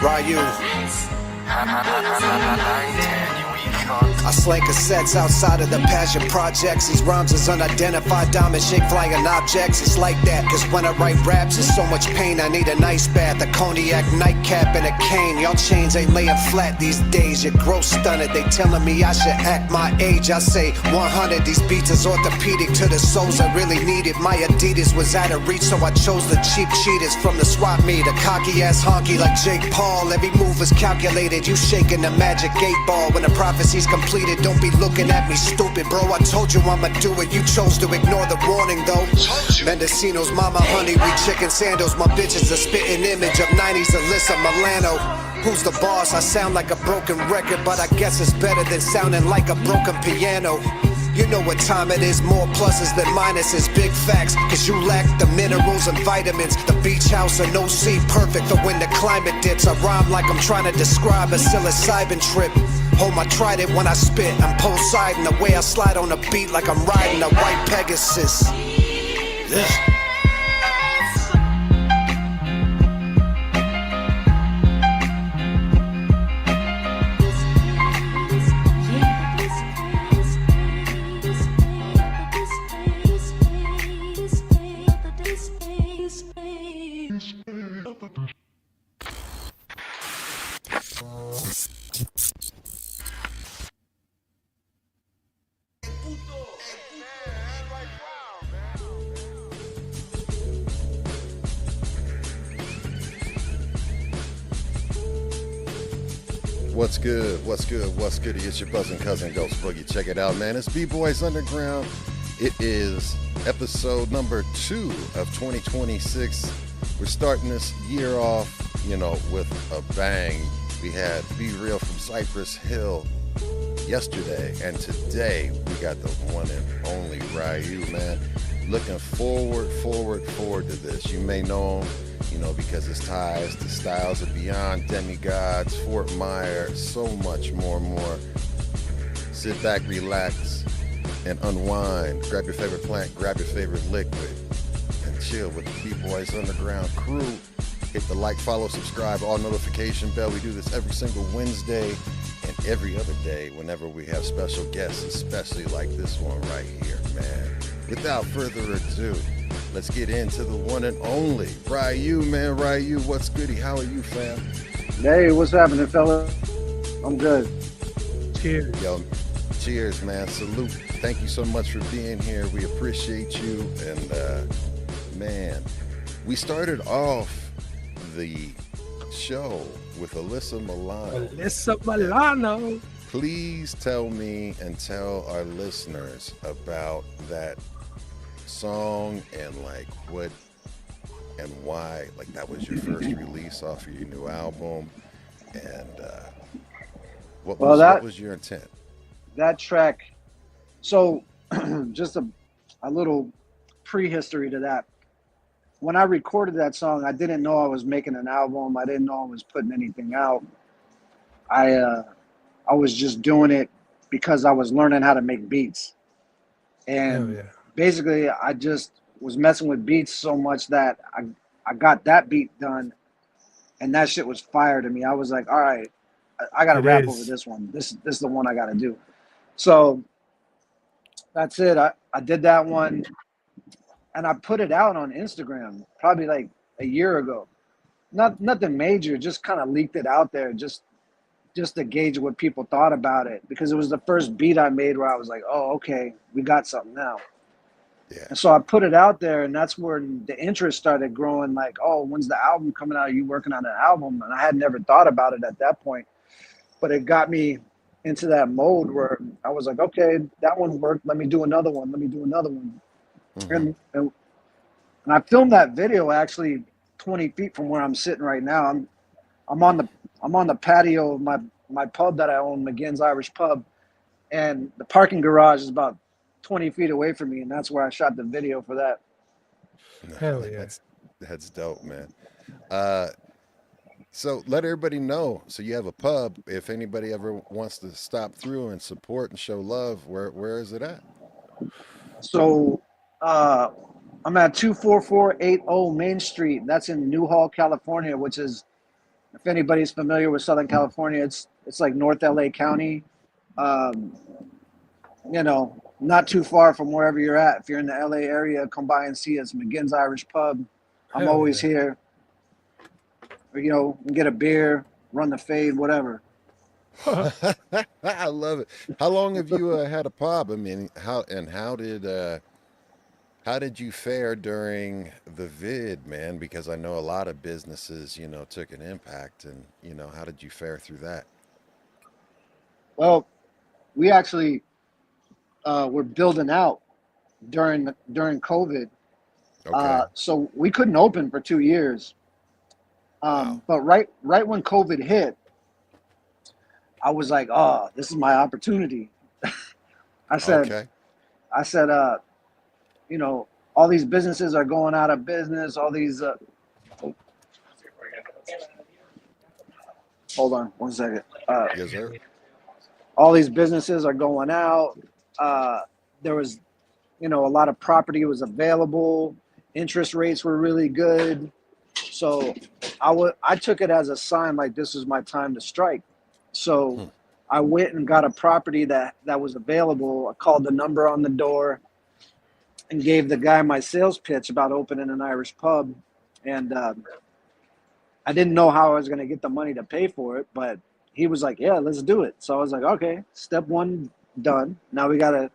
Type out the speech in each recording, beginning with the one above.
Ryu. I slang cassettes outside of the Passion Projects. These rhymes is unidentified diamond shaped flying objects. It's like that, cause when I write raps, it's so much pain. I need an ice bath, a cognac nightcap, and a cane. Y'all chains ain't laying flat these days. Your growth stunted. They telling me I should act my age. I say 100. These beats is orthopedic to the souls I really needed. My Adidas was out of reach, so I chose the cheap cheaters from the swap meet. A cocky ass honky like Jake Paul. Every move is calculated. You shaking the magic 8-ball when the prophecy's completed. Don't be looking at me stupid, bro. I told you I'ma do it. You chose to ignore the warning, though. Mendocino's mama honey, we chicken sandals. My bitch is a spitting image of 90s Alyssa Milano. Who's the boss? I sound like a broken record, but I guess it's better than sounding like a broken piano. You know what time it is, more pluses than minuses. Big facts, cause you lack the minerals and vitamins. The beach house and OC perfect for when the climate dips. I rhyme like I'm trying to describe a psilocybin trip. Home, I tried it when I spit. I'm post-siding the way I slide on a beat like I'm riding a white Pegasus. Yeah. What's good? What's good? What's good? It's your buzzing cousin Ghost Boogie. Check it out, man. It's B-Boys Underground. It is episode number 2 of 2026. We're starting this year off, with a bang. We had Be Real from Cypress Hill yesterday, and today we got the one and only Ryu, man. Looking forward to this. You may know him, because his ties to styles of Beyond, Demigodz, Fort Myers, so much more. Sit back, relax, and unwind. Grab your favorite plant, grab your favorite liquid, and chill with the B-Boys Underground crew. Hit the like, follow, subscribe, all notification bell. We do this every single Wednesday and every other day whenever we have special guests, especially like this one right here, man. Without further ado, let's get into the one and only Ryu, man. Ryu, what's goody? How are you, fam? Hey, what's happening, fella? I'm good. Cheers. Yo, cheers, man. Salute. Thank you so much for being here. We appreciate you. And, man, we started off the show with Alyssa Milano. Please tell me and tell our listeners about that song and what and why that was your first release off of your new album, and what was your intent? That track, so just a little prehistory to that. When I recorded that song, I didn't know I was making an album. I didn't know I was putting anything out. I was just doing it because I was learning how to make beats. And basically, I just was messing with beats so much that I got that beat done, and that shit was fire to me. I was like, all right, I got to rap over this one. This is the one I got to do. So that's it. I did that one, and I put it out on Instagram probably like a year ago. Nothing major, just kind of leaked it out there just to gauge what people thought about it, because it was the first beat I made where I was like, oh, okay, we got something now. Yeah. And so I put it out there, and that's where the interest started growing. Like, oh, when's the album coming out? Are you working on an album? And I had never thought about it at that point, but it got me into that mode where I was like, okay, that one worked. Let me do another one. Mm-hmm. And I filmed that video actually 20 feet from where I'm sitting right now. I'm on the patio of my pub that I own, Maginn's Irish Pub, and the parking garage is about 20 feet away from me, and that's where I shot the video for that. Hell yeah. That's dope, man. So let everybody know. So you have a pub. If anybody ever wants to stop through and support and show love, where is it at? So I'm at 24480 Main Street. That's in Newhall, California, which is If anybody's familiar with Southern California, it's like North LA County. Um, you know, not too far from wherever you're at. If you're in the LA area, come by and see us. Maginn's Irish Pub. I'm Hell always yeah. here. Or, you know, get a beer, run the fade, whatever. I love it. How long have you had a pub? I mean, how did you fare during the vid, man? Because I know a lot of businesses, took an impact, and how did you fare through that? Well, we actually were building out during COVID, Okay. so we couldn't open for 2 years. Wow. But right when COVID hit, I was like, "Oh, this is my opportunity." I said, Okay. I said, you know, all these businesses are going out of business. All these, hold on one second. Yes, sir. All these businesses are going out. There was, a lot of property was available. Interest rates were really good. So I took it as a sign like this was my time to strike. So Hmm. I went and got a property that was available. I called the number on the door and gave the guy my sales pitch about opening an Irish pub. And I didn't know how I was going to get the money to pay for it, but he was like, "Yeah, let's do it." So I was like, "Okay, step one done. Now we got to,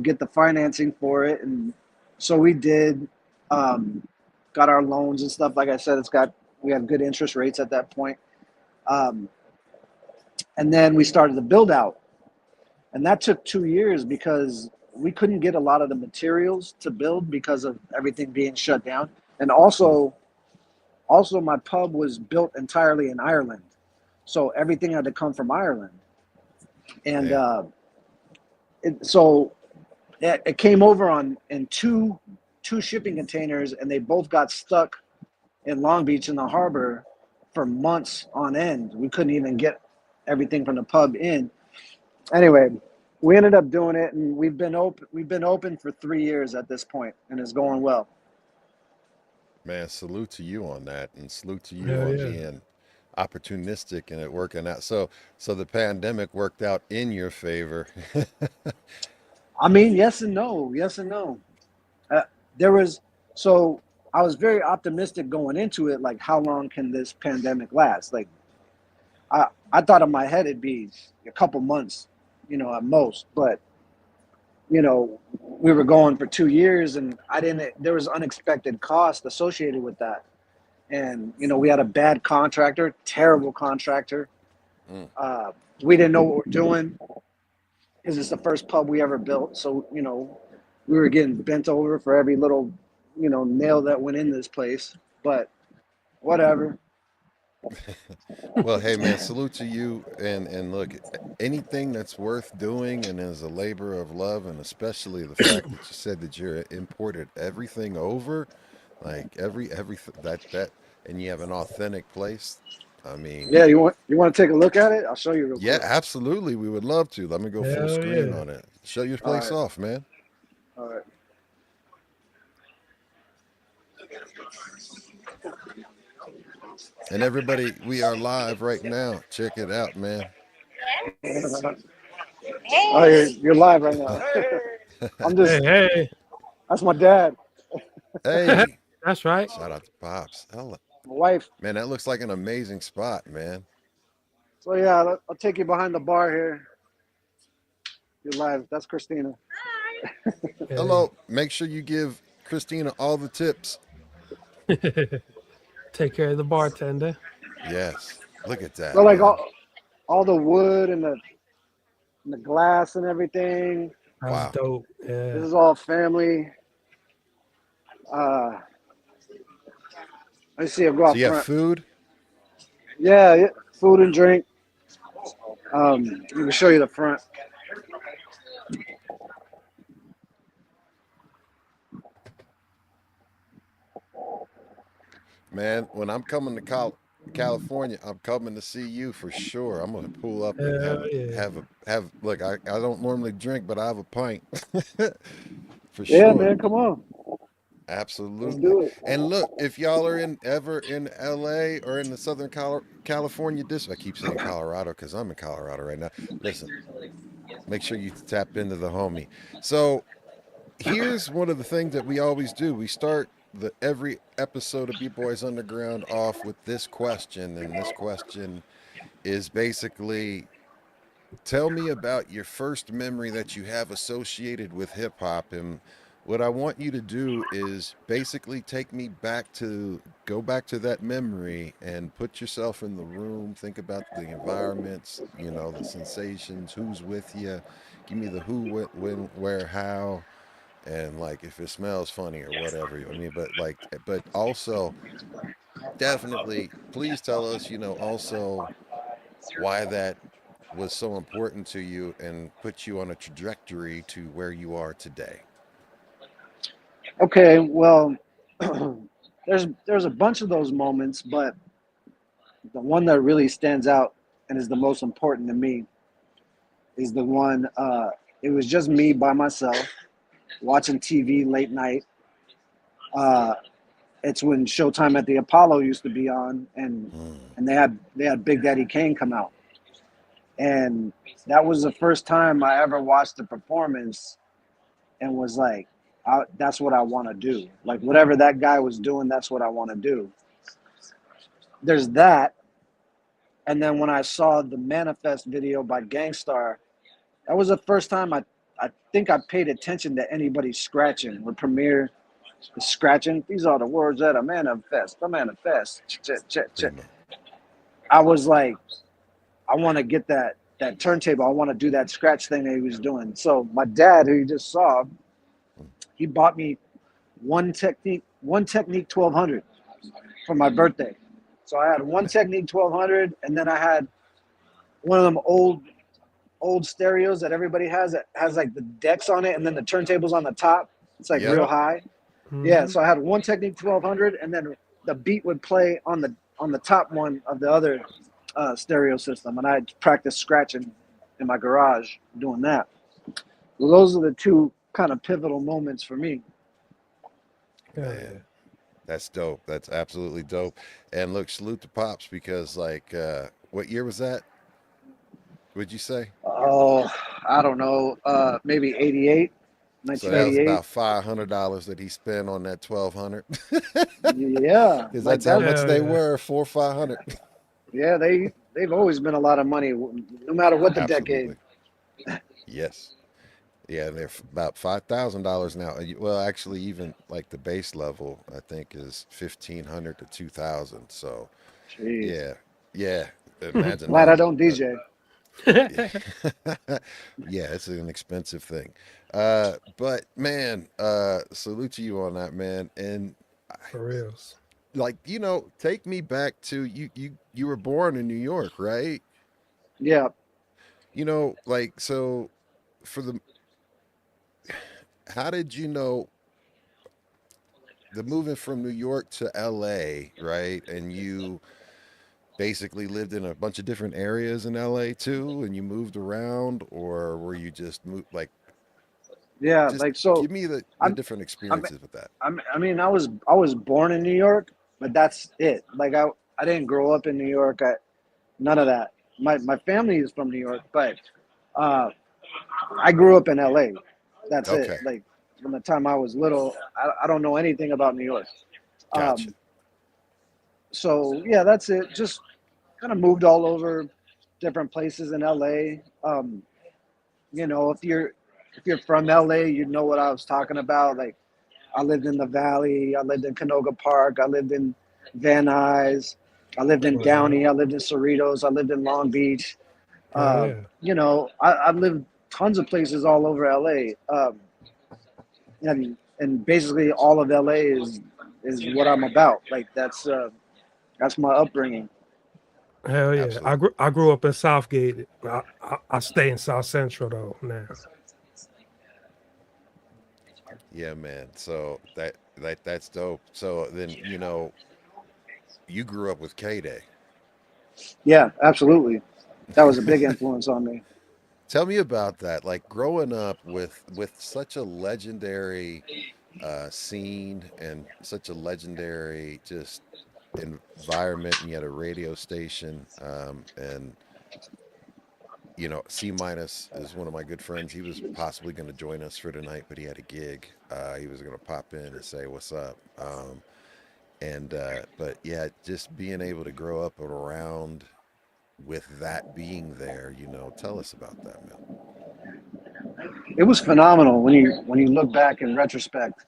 get the financing for it." And so we did, got our loans and stuff. Like I said, we had good interest rates at that point. Um, and then we started the build out. And that took 2 years because we couldn't get a lot of the materials to build because of everything being shut down. And Hmm. also my pub was built entirely in Ireland. So everything had to come from Ireland. And Man. so it came over in two shipping containers, and they both got stuck in Long Beach in the harbor for months on end. We couldn't even get everything from the pub in. Anyway, we ended up doing it, and we've been open for 3 years at this point, and it's going well. Man, salute to you on that, and salute to you Hell on yeah. being opportunistic and it working out. So the pandemic worked out in your favor. I mean, yes and no, yes and no. Uh, there was so I was very optimistic going into it. Like, how long can this pandemic last? Like, I thought in my head it'd be a couple months, at most. But we were going for 2 years, and I didn't. There was unexpected cost associated with that, and we had a bad contractor, terrible contractor. Mm. We didn't know what we're doing because it's the first pub we ever built. So we were getting bent over for every little nail that went in this place. But whatever. Well, hey man, salute to you, and look, anything that's worth doing and is a labor of love, and especially the fact that you said that you're imported everything over, like every that, and you have an authentic place. I mean, Yeah, you want to take a look at it? I'll show you real yeah, quick. absolutely, we would love to. Let me go full Hell screen yeah. on it. Show your All place right, off, man. all right. And everybody, we are live right now. Check it out, man. Oh, you're live right now. I'm Hey, just hey. that's my dad, Hey, That's right. shout out to Pops. Hello. my wife. Man, that looks like an amazing spot, man. So yeah, I'll take you behind the bar here. You're live. That's Christina. Hell Hello. Make sure you give Christina all the tips. yeah. Take care of the bartender. Yes. Look at So that, like man. all the wood and the glass and everything. That's Wow. dope. This Yeah. is all family. Uh, let's see. I'll go So out you have front. food? Yeah, yeah, food and drink. Let me show you the front. Man, when I'm coming to California, I'm coming to see you for sure. I'm gonna pull up and Hell yeah. have look, I don't normally drink, but I have a pint. For Yeah, sure. man, come on. Let's do Absolutely. it. And look, if y'all are ever in LA or in the Southern California district, I keep saying Colorado because I'm in Colorado right now. Listen, make sure you tap into the homie. So here's one of the things that we always do. We start the every episode of B Boys Underground off with this question, and this question is basically tell me about your first memory that you have associated with hip hop. And what I want you to do is basically take me back to go back to that memory and put yourself in the room. Think about the environments, you know, the sensations, who's with you. Give me the who, when, where, how, and like if it smells funny or whatever. I mean, but like, but also definitely, please tell us, you know, also why that was so important to you and put you on a trajectory to where you are today. Okay, well, there's a bunch of those moments, but the one that really stands out and is the most important to me is the one. It was just me by myself watching TV late night. Uh, it's when Showtime at the Apollo used to be on, Mm. and they had Big Daddy Kane come out, and that was the first time I ever watched a performance and was like, that's what I want to do. Like whatever that guy was doing, that's what I want to do. There's that, and then when I saw the Manifest video by Gangstar, that was the first time I think I paid attention to anybody scratching. With Premier scratching, these are the words that I manifest. I manifest. Primo. I was like, I want to get that turntable. I want to do that scratch thing that he was doing. So my dad, who you just saw, he bought me one Technique 1200 for my birthday. So I had one Technique 1200, and then I had one of them old stereos that everybody has that has like the decks on it, and then the turntables on the top. It's like Yep. real high. Yeah. So I had one Technique 1200, and then the beat would play on the top one of the other stereo system, and I practiced scratching in my garage doing that. Well, those are the two kind of pivotal moments for me. Man, that's dope. That's absolutely dope. And look, salute to Pops because like what year was that? Would you say? Oh, I don't know, maybe 88, So that was 1988. about $500 that he spent on that 1200. Yeah, Because like that's how that. much Hell they yeah. were, 4 or 500. Yeah, they've always been a lot of money, no matter what the decade. Absolutely. Yes. Yeah, they're about $5,000 now. Well, actually, even like the base level, I think is 1,500 to 2,000. So, Jeez, yeah, yeah. Imagine glad I that. don't DJ. Yeah, it's an expensive thing. But man, salute to you on that, man. And For reals. like, you know, take me back to you were born in New York, right? Yeah, You know, like so for the how did you know the moving from New York to LA, right? And you basically lived in a bunch of different areas in LA too, and you moved around, or were you just like yeah. just Like so, give me the I'm, different I'm, experiences with that. I mean, I was born in New York, but that's it. Like I didn't grow up in New York. None of that. My family is from New York, but uh, I grew up in LA. That's it. Okay, Like from the time I was little, I don't know anything about New York. gotcha. Um, so yeah, that's it. Just kind of moved all over different places in LA. If you're from LA, you know what I was talking about. Like I lived in the Valley, I lived in Canoga Park, I lived in Van Nuys, I lived in Uh-huh. Downey, I lived in Cerritos, I lived in Long Beach. Hell yeah. I lived tons of places all over LA. And basically all of LA is what I'm about. Like that's my upbringing. Hell yeah. Absolutely. I grew up in Southgate. I stay in South Central though now. Yeah, man. So that's dope. So then, you know, you grew up with K Day. Yeah, absolutely. That was a big influence on me. Tell me about that. Like growing up with such a legendary scene and such a legendary just environment. And you had a radio station, and C minus is one of my good friends. He was possibly going to join us for tonight, but he had a gig. He was going to pop in and say what's up. But yeah, just being able to grow up around with that being there, tell us about that, man. It was phenomenal when you look back in retrospect.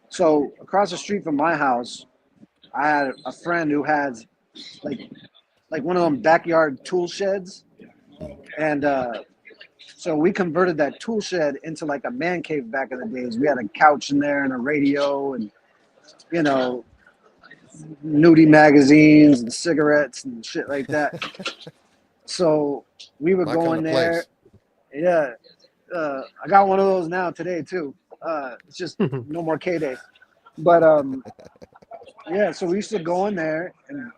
So across the street from my house, I had a friend who had like one of them backyard tool sheds, and so we converted that tool shed into like a man cave back in the days. We had a couch in there and a radio and you know nudie magazines and cigarettes and shit like that. So we would go in there. Yeah, I got one of those now today too. It's just no more K-Day. But yeah, so we used to go in there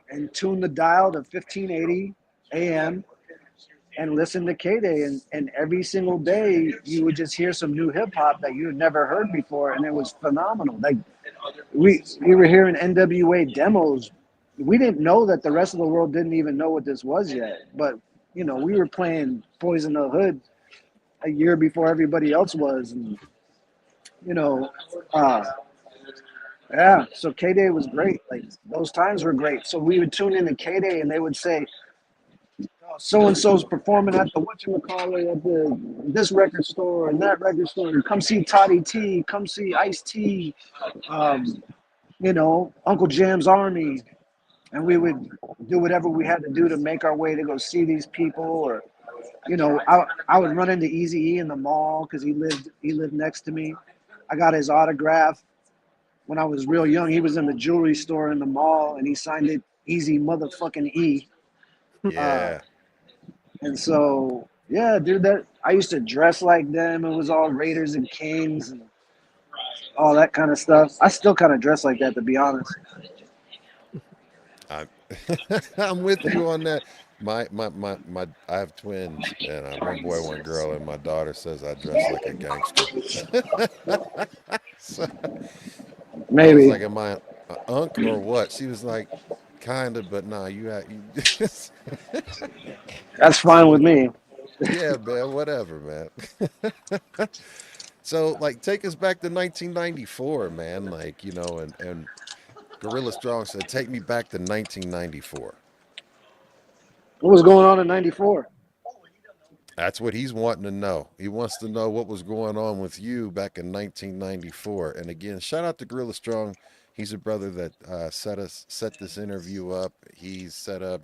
and tune the dial to 1580 AM and listen to K-Day. And every single day you would just hear some new hip hop that you had never heard before. And it was phenomenal. Like we were hearing NWA demos. We didn't know that the rest of the world didn't even know what this was yet. But, we were playing Boys in the Hood a year before everybody else was. And, yeah, so K-Day was great. Like those times were great. So we would tune into K-Day and they would say, so and so's performing at the whatchamacallit at this record store and that record store. Come see Toddy T, come see Ice T, Uncle Jam's Army. And we would do whatever we had to do to make our way to go see these people. Or, I would run into Eazy-E in the mall because he lived next to me. I got his autograph. When I was real young, he was in the jewelry store in the mall, and he signed it Easy motherfucking E. Yeah. And so, yeah, dude, I used to dress like them. It was all Raiders and Kings and all that kind of stuff. I still kind of dress like that, to be honest. I'm with you on that. My I have twins, and one boy, one girl, and my daughter says I dress like a gangster. So, Maybe. I was like, am I an unk or what? She was like, kind of, but nah, you That's fine with me. Yeah, man, whatever, man. So, like, take us back to 1994, man. Like, and Gorilla Strong said, take me back to 1994. What was going on in 94? That's what he's wanting to know. He wants to know what was going on with you back in 1994. And again, shout out to Gorilla Strong. He's a brother that set this interview up. He's set up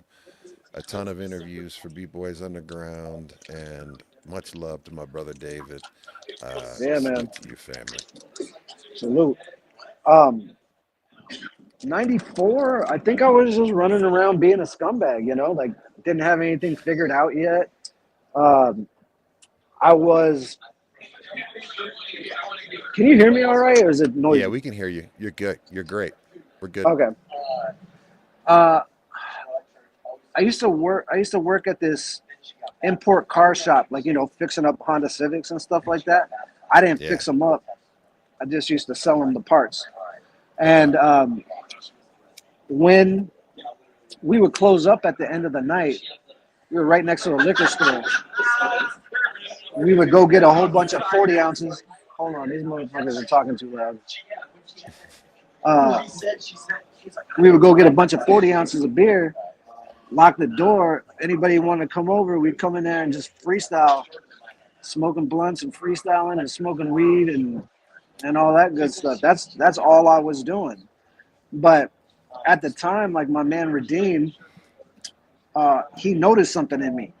a ton of interviews for B-Boys Underground, and much love to my brother David. Yeah, man. To you, family. Salute. 94, I think I was just running around being a scumbag, like didn't have anything figured out yet. I was. Can you hear me all right, or is it noisy? Yeah, we can hear you. You're good. You're great. We're good. Okay. I used to work at this import car shop, like fixing up Honda Civics and stuff like that. I didn't fix them up. I just used to sell them the parts. And when we would close up at the end of the night, we were right next to a liquor store. We would go get a whole bunch of 40 ounces. Hold on, these motherfuckers are talking too loud. We would go get a bunch of 40 ounces of beer, lock the door. Anybody want to come over, we'd come in there and just freestyle, smoking blunts and freestyling and smoking weed and all that good stuff. That's all I was doing. But at the time, like my man Redeem, he noticed something in me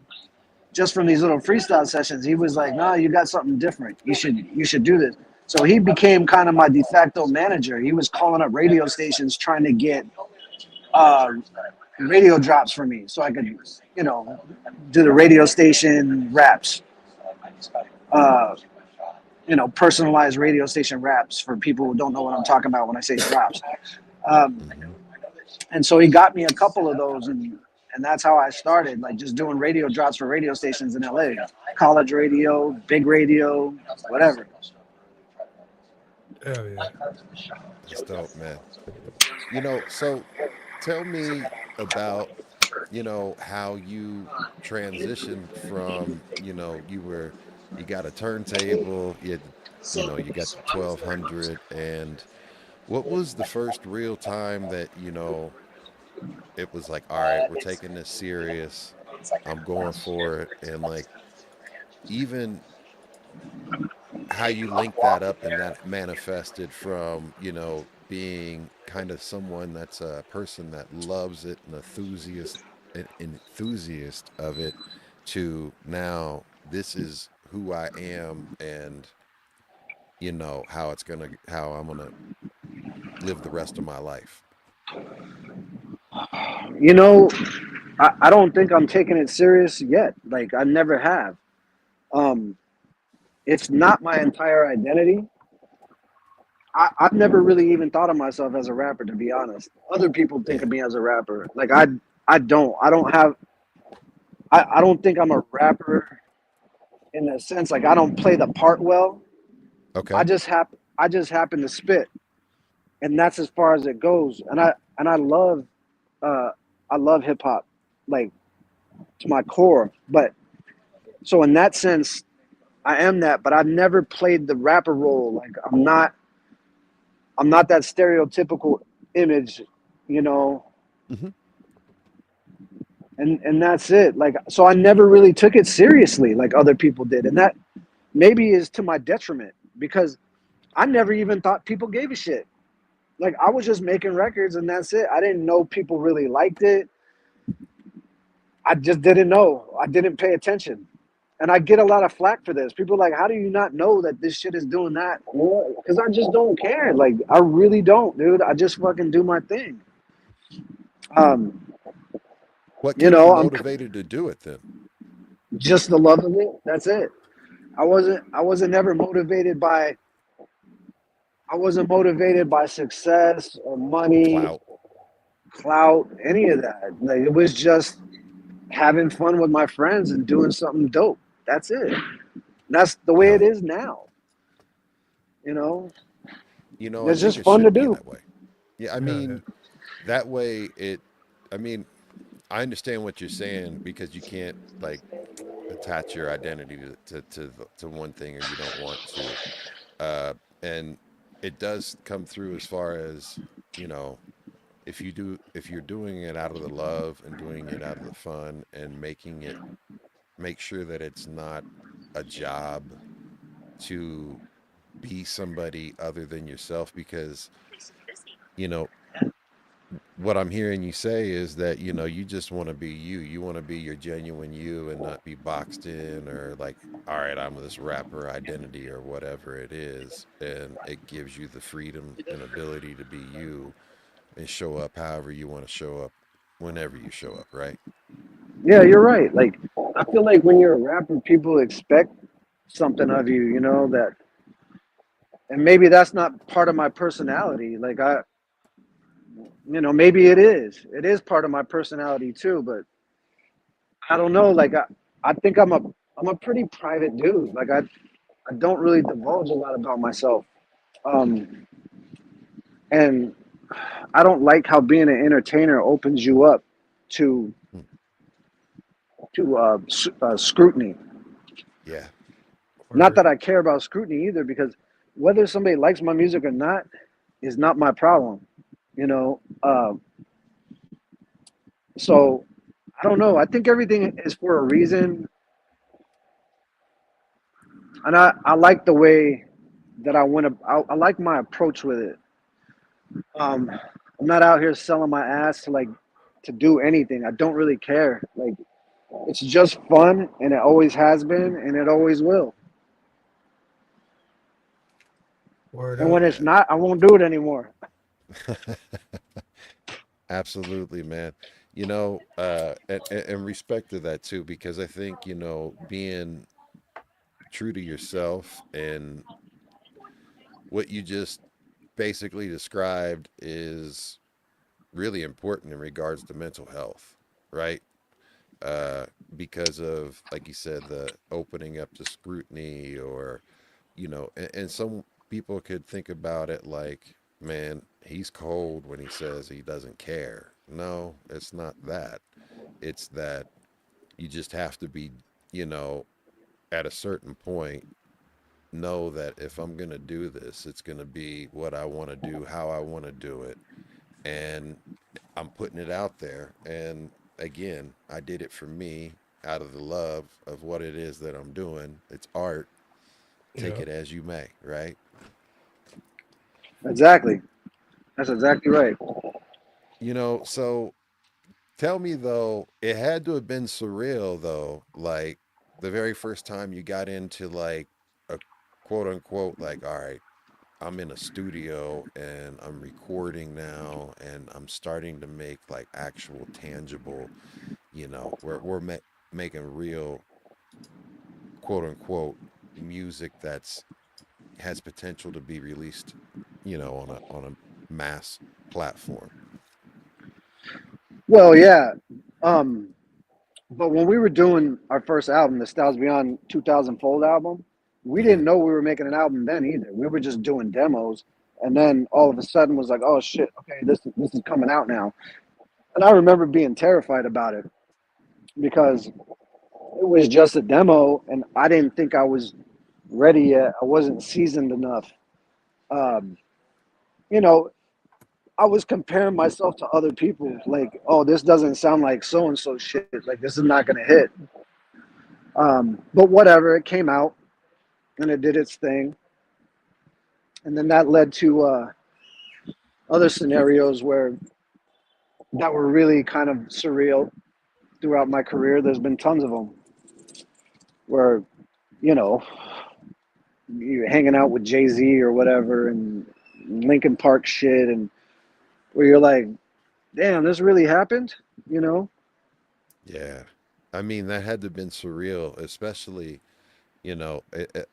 just from these little freestyle sessions. He was like, "Nah, you got something different. You should do this." So he became kind of my de facto manager. He was calling up radio stations trying to get radio drops for me so I could, do the radio station raps. Personalized radio station raps for people who don't know what I'm talking about when I say drops. And so he got me a couple of those, and that's how I started, like just doing radio drops for radio stations in LA, college radio, big radio, whatever. Hell yeah. That's dope, man. You know, so tell me about, how you transitioned from, you got a turntable, you got the 1200, and what was the first real time that, it was like, all right, we're taking this serious. I'm going for it. And like, even how you link that up and that manifested from, being kind of someone that's a person that loves it, an enthusiast of it, to now this is who I am, and how I'm gonna live the rest of my life. You know, I don't think I'm taking it serious yet. Like I never have. Um, it's not my entire identity. I've never really even thought of myself as a rapper, to be honest. Other people think Yeah. of me as a rapper. Like I don't. I don't have. I don't think I'm a rapper in a sense. Like I don't play the part well. Okay. I just happen to spit, and that's as far as it goes. And uh I love hip hop, like to my core. But so in that sense, I am that. But I've never played the rapper role. Like I'm not that stereotypical image, you know. Hmm. And that's it. Like so, I never really took it seriously like other people did, and that maybe is to my detriment because I never even thought people gave a shit. Like I was just making records and that's it. I didn't know people really liked it. I just didn't know. I didn't pay attention. And I get a lot of flack for this. People are like, how do you not know that this shit is doing that? Because I just don't care. Like, I really don't, dude. I just fucking do my thing. Um, What you keeps you know, I'm motivated to do it then? just the love of it. That's it. I wasn't never motivated by I wasn't motivated by success or money, Clout. clout, any of that. Like it was just having fun with my friends and doing something dope. That's it. That's the way Hell it yeah. is now. You know, I it's think just it fun to should be do. that way. Yeah, I Hell yeah. mean, that way I mean, I understand what you're saying because you can't like attach your identity to one thing, or you don't want to. And it does come through as far as, you know, if you're doing it out of the love and doing it out of the fun and make sure that it's not a job to be somebody other than yourself, because, you know, what I'm hearing you say is that, you just want to be you. You want to be your genuine you and not be boxed in, or like, all right, I'm this rapper identity or whatever it is. And it gives you the freedom and ability to be you and show up however you want to show up whenever you show up, right? Yeah, you're right. Like I feel like when you're a rapper, people expect something of you. You know that, and maybe that's not part of my personality. Like maybe it is. It is part of my personality too. But I don't know. Like I think I'm a pretty private dude. Like I don't really divulge a lot about myself. Um, and I don't like how being an entertainer opens you up to Hmm. scrutiny. Yeah. Not Word. that I care about scrutiny either, because whether somebody likes my music or not is not my problem. You know. So I don't know. I think everything is for a reason, and I like the way that I went. I like my approach with it. I'm not out here selling my ass to do anything. I don't really care. Like it's just fun, and it always has been, and it always will. Word And up. when it's Yeah. not, I won't do it anymore. Absolutely, man. And respect to that too, because I think, being true to yourself and what you just basically described is really important in regards to mental health, right? Uh, because of, like you said, the opening up to scrutiny, or, and some people could think about it like, man, he's cold when he says he doesn't care. No, it's not that. It's that you just have to be, you know, at a certain point, know that if I'm going to do this, it's going to be what I want to do, how I want to do it. And I'm putting it out there. And again, I did it for me out of the love of what it is that I'm doing. It's art. Take Yeah. it as you may, right? Exactly. That's exactly right. You know, so tell me though, it had to have been surreal though, like the very first time you got into like a quote unquote, like, all right, I'm in a studio and I'm recording now and I'm starting to make like actual tangible, you know, making real quote unquote music that's has potential to be released, you know, on a mass platform. Well, yeah. Um, but when we were doing our first album, the Styles Beyond 2000 Fold album, we Hmm. didn't know we were making an album then either. We were just doing demos, and then all of a sudden was like, "Oh shit, okay, this is coming out now." And I remember being terrified about it because it was just a demo, and I didn't think I was ready yet. I wasn't seasoned enough. Um, you know, I was comparing myself to other people, like, "Oh, this doesn't sound like so and so shit. Like, this is not gonna hit." But whatever, it came out and it did its thing, and then that led to other scenarios where that were really kind of surreal throughout my career. There's been tons of them where, you know, you're hanging out with Jay-Z or whatever and Linkin Park shit, and where you're like, damn, this really happened, you know? Yeah. I mean, that had to have been surreal, especially, you know,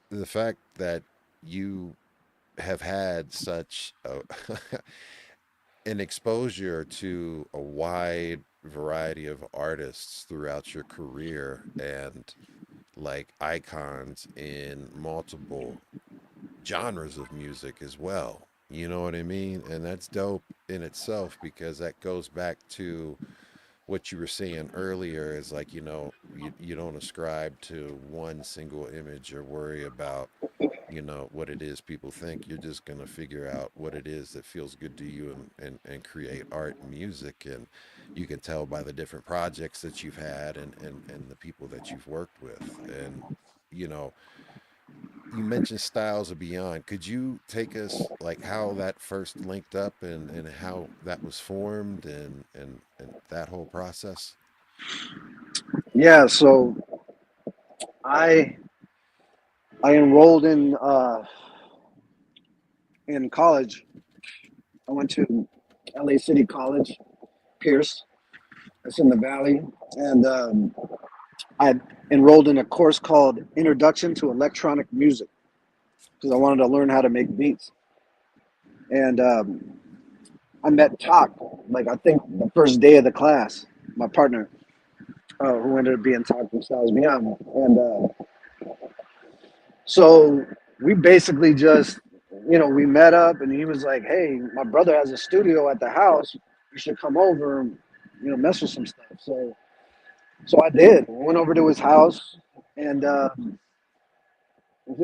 the fact that you have had such an exposure to a wide variety of artists throughout your career and like icons in multiple genres of music as well. You know what I mean? And that's dope in itself because that goes back to what you were saying earlier is like, you know, you don't ascribe to one single image or worry about, you know, what it is people think. You're just going to figure out what it is that feels good to you and create art and music. And you can tell by the different projects that you've had and the people that you've worked with. And, you know, you mentioned Styles of Beyond. Could you take us like how that first linked up and how that was formed and that whole process? Yeah, so I I enrolled in college. I went to LA City College, Pierce. It's in the Valley, and I enrolled in a course called Introduction to Electronic Music because I wanted to learn how to make beats. And I met Talk, like I think the first day of the class, my partner, who ended up being Talk from Styles Beyond. And so we basically just, we met up and he was like, hey, my brother has a studio at the house. You should come over and, mess with some stuff. So I did. I went over to his house and,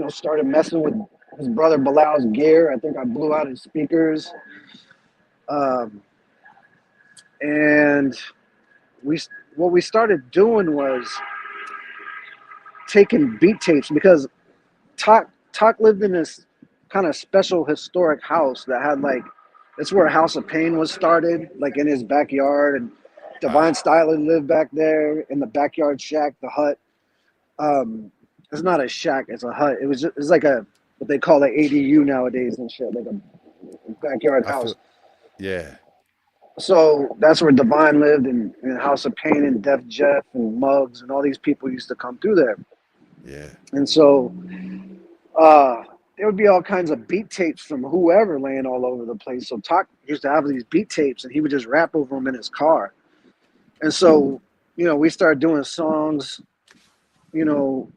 started messing with his brother Bilal's gear. I think I blew out his speakers. Um, and we what we started doing was taking beat tapes because Talk lived in this kind of special historic house that had like that's where House of Pain was started, like in his backyard, and Divine Ah, Styler lived back there in the backyard shack, the hut. It's not a shack, it's a hut. It's like a what they call an ADU nowadays and shit, like a backyard I feel house. yeah, So that's where Divine lived, and House of Pain and Def Jeff and Muggs and all these people used to come through there. yeah. And so uh, there would be all kinds of beat tapes from whoever laying all over the place. So Talk used to have these beat tapes, and he would just rap over them in his car. And so, we started doing songs, you know,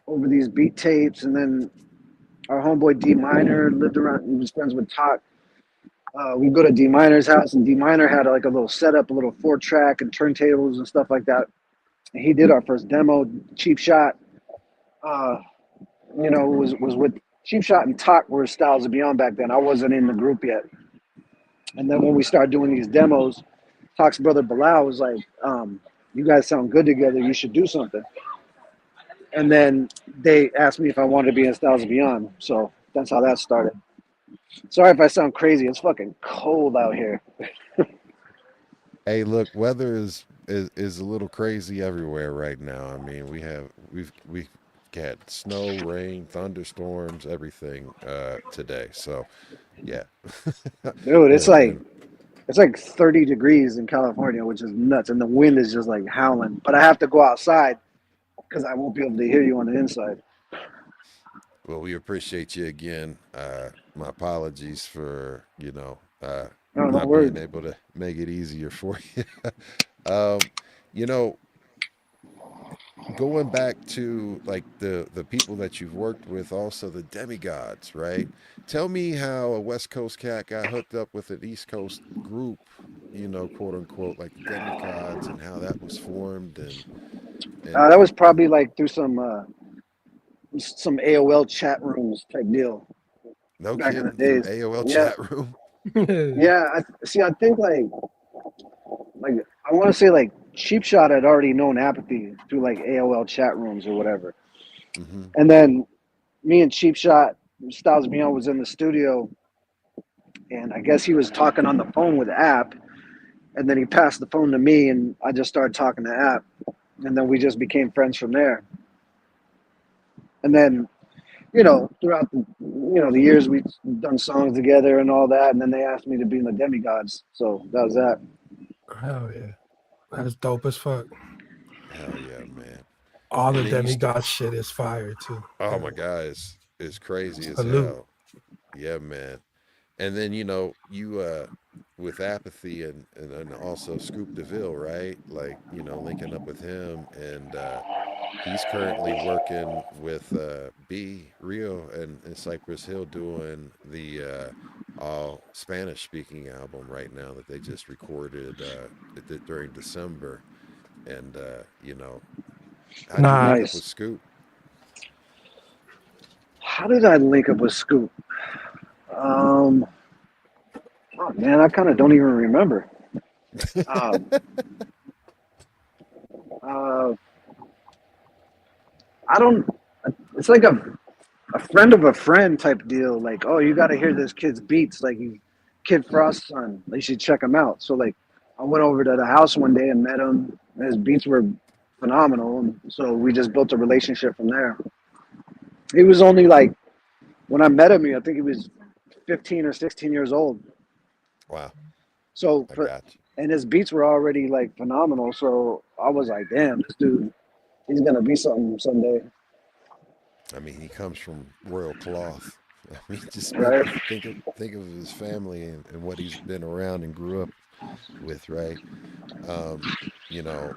over these beat tapes, and then our homeboy D Minor lived around. He was friends with Talk. We go to D Minor's house, and D Minor had like a little setup, a little 4-track and turntables and stuff like that. And he did our first demo, Cheap Shot. Was with Cheap Shot and Talk were Styles of Beyond back then. I wasn't in the group yet. And then when we started doing these demos, Talk's brother Bilal was like, "You guys sound good together. You should do something." And then they asked me if I wanted to be in Styles of Beyond. So that's how that started. Sorry if I sound crazy. It's fucking cold out here. Hey, look, weather is a little crazy everywhere right now. I mean, we've got snow, rain, thunderstorms, everything today. So, yeah. Dude, it's Yeah, like it's like 30 degrees in California, which is nuts. And the wind is just like howling. But I have to go outside because I won't be able to hear you on the inside. well, we appreciate you again. My apologies for, No, no not worries. being able to make it easier for you. um, you know, going back to like the people that you've worked with, also the Demigodz, right? Tell me how a West Coast cat got hooked up with an East Coast group, quote unquote, like the Demigodz, and how that was formed, That was and probably like through some AOL chat rooms type deal no back in the kidding, through days. AOL Yeah, chat room. yeah. I think like I want to say like Cheap Shot had already known Apathy through like AOL chat rooms or whatever, Hmm. and then me and Cheap Shot, Styles Beyond was in the studio, and I guess he was talking on the phone with App, and then he passed the phone to me, and I just started talking to App, and then we just became friends from there. And then throughout the years we've done songs together and all that, and then they asked me to be in the Demigodz, so that was that. Hell yeah. That's dope as fuck. Hell yeah, man. All And the then Demigod shit is fire too. oh my Hell, God, it's crazy as salute. hell. Yeah, man. And then you with Apathy and also Scoop DeVille, right? Like linking up with him, and he's currently working with B Rio and Cypress Hill doing the all Spanish speaking album right now that they just recorded during December. And how'd you link Nah, up with Nice. Scoop? How did I link up with Scoop? um oh man, I kind of don't even remember. um uh I don't. It's like a friend of a friend type deal. Like, oh, you got to hear this kid's beats. Like, Kid Frost's son. You should check him out. So, like, I went over to the house one day and met him. And his beats were phenomenal. And so we just built a relationship from there. He was only like, when I met him, I think he was 15 or 16 years old. Wow, So, I got you. and his beats were already like phenomenal. So I was like, damn, this dude, he's going to be something someday. I mean, he comes from royal cloth. I mean, just Right? think of his family and what he's been around and grew up with, right? Um, you know,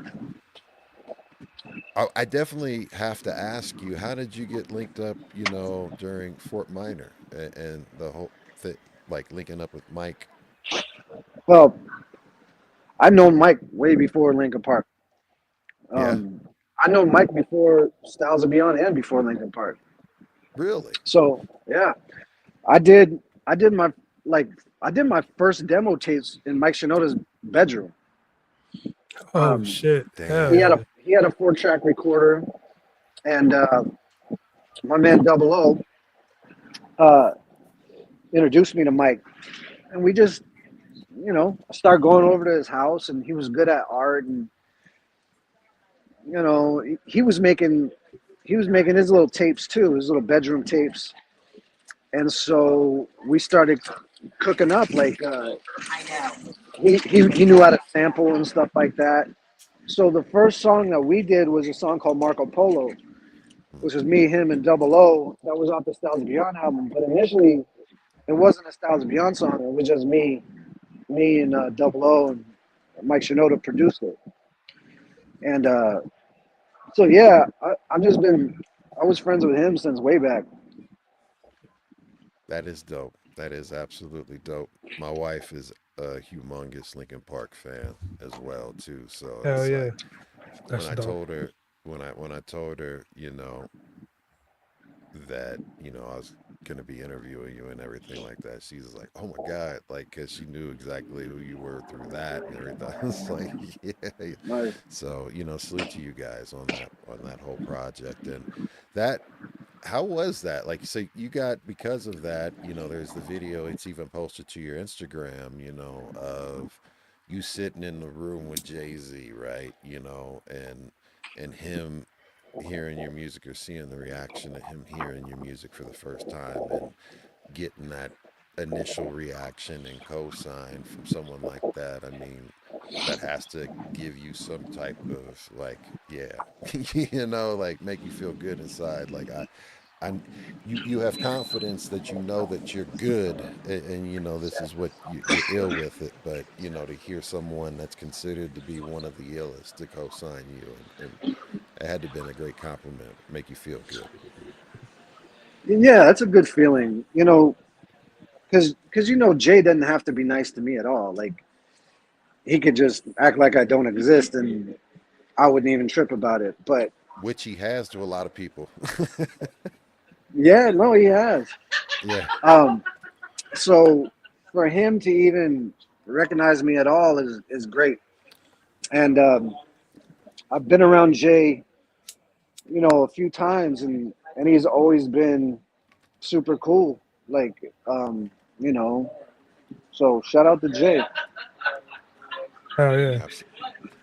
I definitely have to ask you, how did you get linked up, during Fort Minor and the whole thing, like linking up with Mike? Well, I've known Mike way before Linkin Park. Yeah, Um, I know Mike before Styles of Beyond and before Linkin Park. really? So yeah, I did. I did my like. I did my first demo tapes in Mike Shinoda's bedroom. Oh Um, shit. Hell Damn. yeah. he had a 4-track recorder, and my man Double O uh, introduced me to Mike, and we just started going over to his house, and he was good at art, and he was making his little tapes too, his little bedroom tapes. And so we started cooking up. Like he knew how to sample and stuff like that. So the first song that we did was a song called Marco Polo, which was me, him, and Double O. That was off the Styles Beyond album. But initially, it wasn't a Styles Beyond song. It was just me and Double O, and Mike Shinoda produced it. And so yeah, I was friends with him since way back. That is dope. That is absolutely dope. My wife is a humongous Linkin Park fan as well too. So Hell it's yeah, like when that's I dope. told her when I told her, that I was gonna be interviewing you and everything like that. She's like, "Oh my god!" Like, cause she knew exactly who you were through that and everything. I was like, "Yeah." Nice. So salute to you guys on that whole project and that. How was that? Like, so you got because of that. There's the video. It's even posted to your Instagram. Of you sitting in the room with Jay-Z, right? And him hearing your music or seeing the reaction of him hearing your music for the first time and getting that initial reaction and cosign from someone like that. I mean, that has to give you some type of like, yeah, like make you feel good inside. Like you have confidence that that you're good, and this is what you're ill with it. But to hear someone that's considered to be one of the illest to co-sign you, and it had to have been a great compliment, make you feel good. Yeah, that's a good feeling. Because Jay doesn't have to be nice to me at all. Like he could just act like I don't exist, and I wouldn't even trip about it. But Which he has to a lot of people. yeah, no, he has. Yeah. Um, so for him to even recognize me at all is great. And I've been around Jay, a few times, and he's always been super cool. Like, you know, so shout out to Jay. Hell yeah.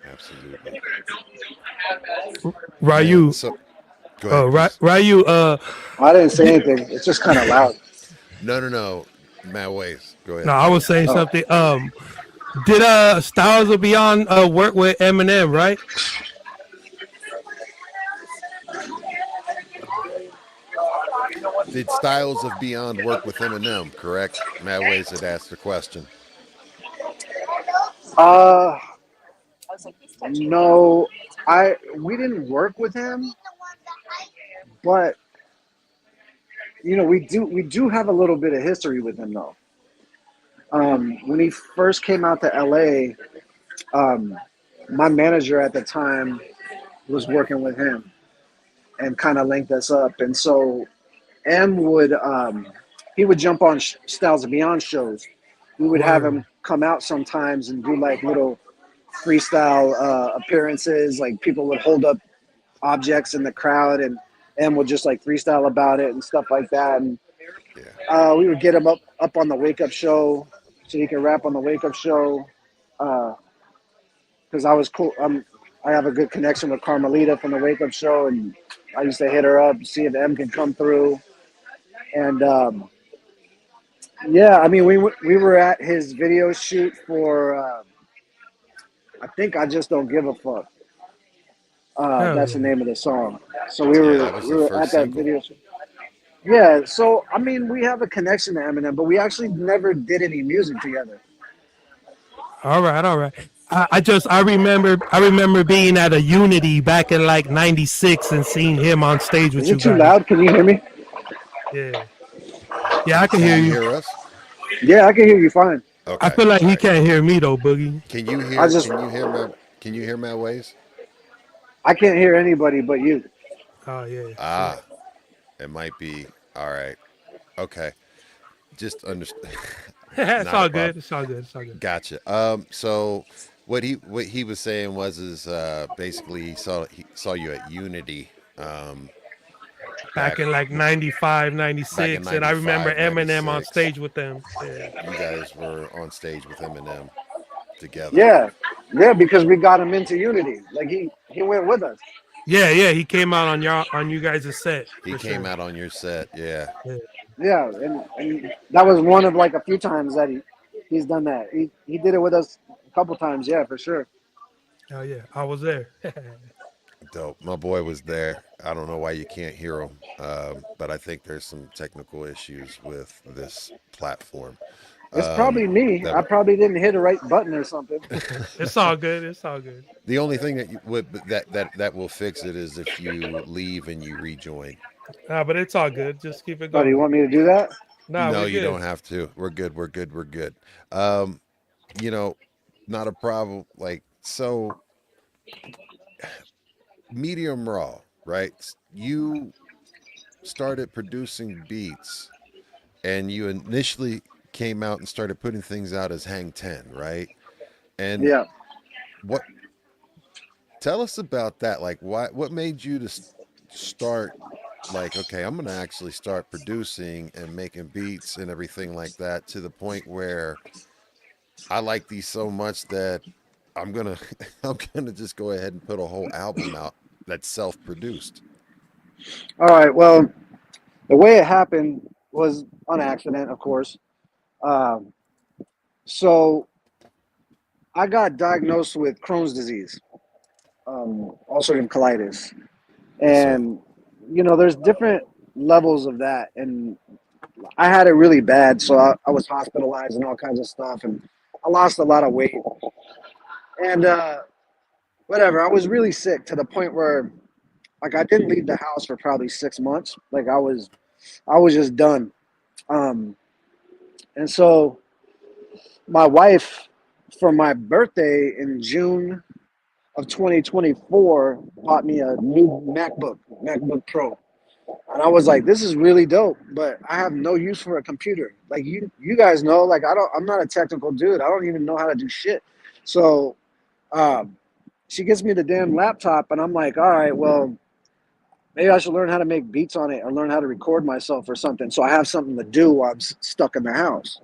Absolutely. Man, Ryu, so go ahead, Chris. Ryu, I didn't say did, anything. It's just kind of loud. No. Matt Ways. Go no, ahead. I was saying Oh, something. Did Styles of Beyond work with Eminem, right? Did Styles of Beyond work with Eminem, correct? Matt Ways had asked the question. uh, no, we didn't work with him, but we do have a little bit of history with him though. When he first came out to LA, um, my manager at the time was working with him and kind of linked us up, and so M would he would jump on Styles of Beyond shows. We would have him Word. come out sometimes and do like little freestyle appearances. Like people would hold up objects in the crowd, and M would just like freestyle about it and stuff like that. And Yeah. we would get him up on the Wake Up Show so he could rap on the Wake Up Show. Because I was cool. I have a good connection with Carmelita from the Wake Up Show, and I used to hit her up, see if M can come through. And yeah, I mean, we were at his video shoot for I think I just don't give a fuck. Hell That's the yeah. name of the song. So we Yeah, were that was we the were at first that single. video shoot. Yeah, so I mean, we have a connection to Eminem, but we actually never did any music together. All right, all right. I remember being at a Unity back in like '96 and seeing him on stage Is with it you too guys. loud? Can you hear me? Yeah, yeah, I can Can hear you you. hear us? Yeah, I can hear you fine. I Okay. feel like All he right. can't hear me though, Boogie. Can you I hear? just Matt Ways? I can't hear anybody but you. Oh yeah, yeah. Ah, it might be. All right. Okay. Just understand. It's Not a all good. problem. It's all good. It's all good. Gotcha. So what he was saying was is basically he saw you at Unity Back back in like 95, back in 96, and I remember 95, Eminem on 96. stage with them. Yeah. You guys were on stage with Eminem together. Yeah, yeah, because we got him into Unity. Like he went with us. Yeah, yeah, he came out on you guys' set He for came sure. out on your set. Yeah. Yeah. Yeah, and that was one of like a few times that he's done that. He did it with us a couple times. Yeah, for sure. Oh yeah, I was there. Dope. My boy was there. I don't know why you can't hear him, but I think there's some technical issues with this platform. It's probably me. That I probably didn't hit the right button or something. It's all good. It's all good. the only thing that you would that will fix it is if you leave and you rejoin. But it's all good. Just keep it Oh, do you going. want me to do that? Nah, No, we you good. don't have to. We're good. We're good. We're good. Um, you know, not a problem. Like, so medium raw, right? You started producing beats and you initially came out and started putting things out as Hang 10, right? And Yeah. what tell us about that? Like what made you to start like, okay, I'm going to actually start producing and making beats and everything like that to the point where I like these so much that I'm going to I'm going to just go ahead and put a whole album out that's self-produced. All right. Well, the way it happened was on accident, of course. Um, so I got diagnosed with Crohn's disease, ulcerative colitis, Yes, sir. and there's different levels of that, and I had it really bad, so I was hospitalized and all kinds of stuff, and I lost a lot of weight, and whatever. I was really sick to the point where like I didn't leave the house for probably 6 months. Like I was just done. Um, and so my wife, for my birthday in June of 2024, bought me a new MacBook Pro. And I was like, this is really dope, but I have no use for a computer. Like you guys know, like I'm not a technical dude. I don't even know how to do shit. So um, she gets me the damn laptop, and I'm like, all right, well, maybe I should learn how to make beats on it or learn how to record myself or something. So I have something to do while I'm stuck in the house.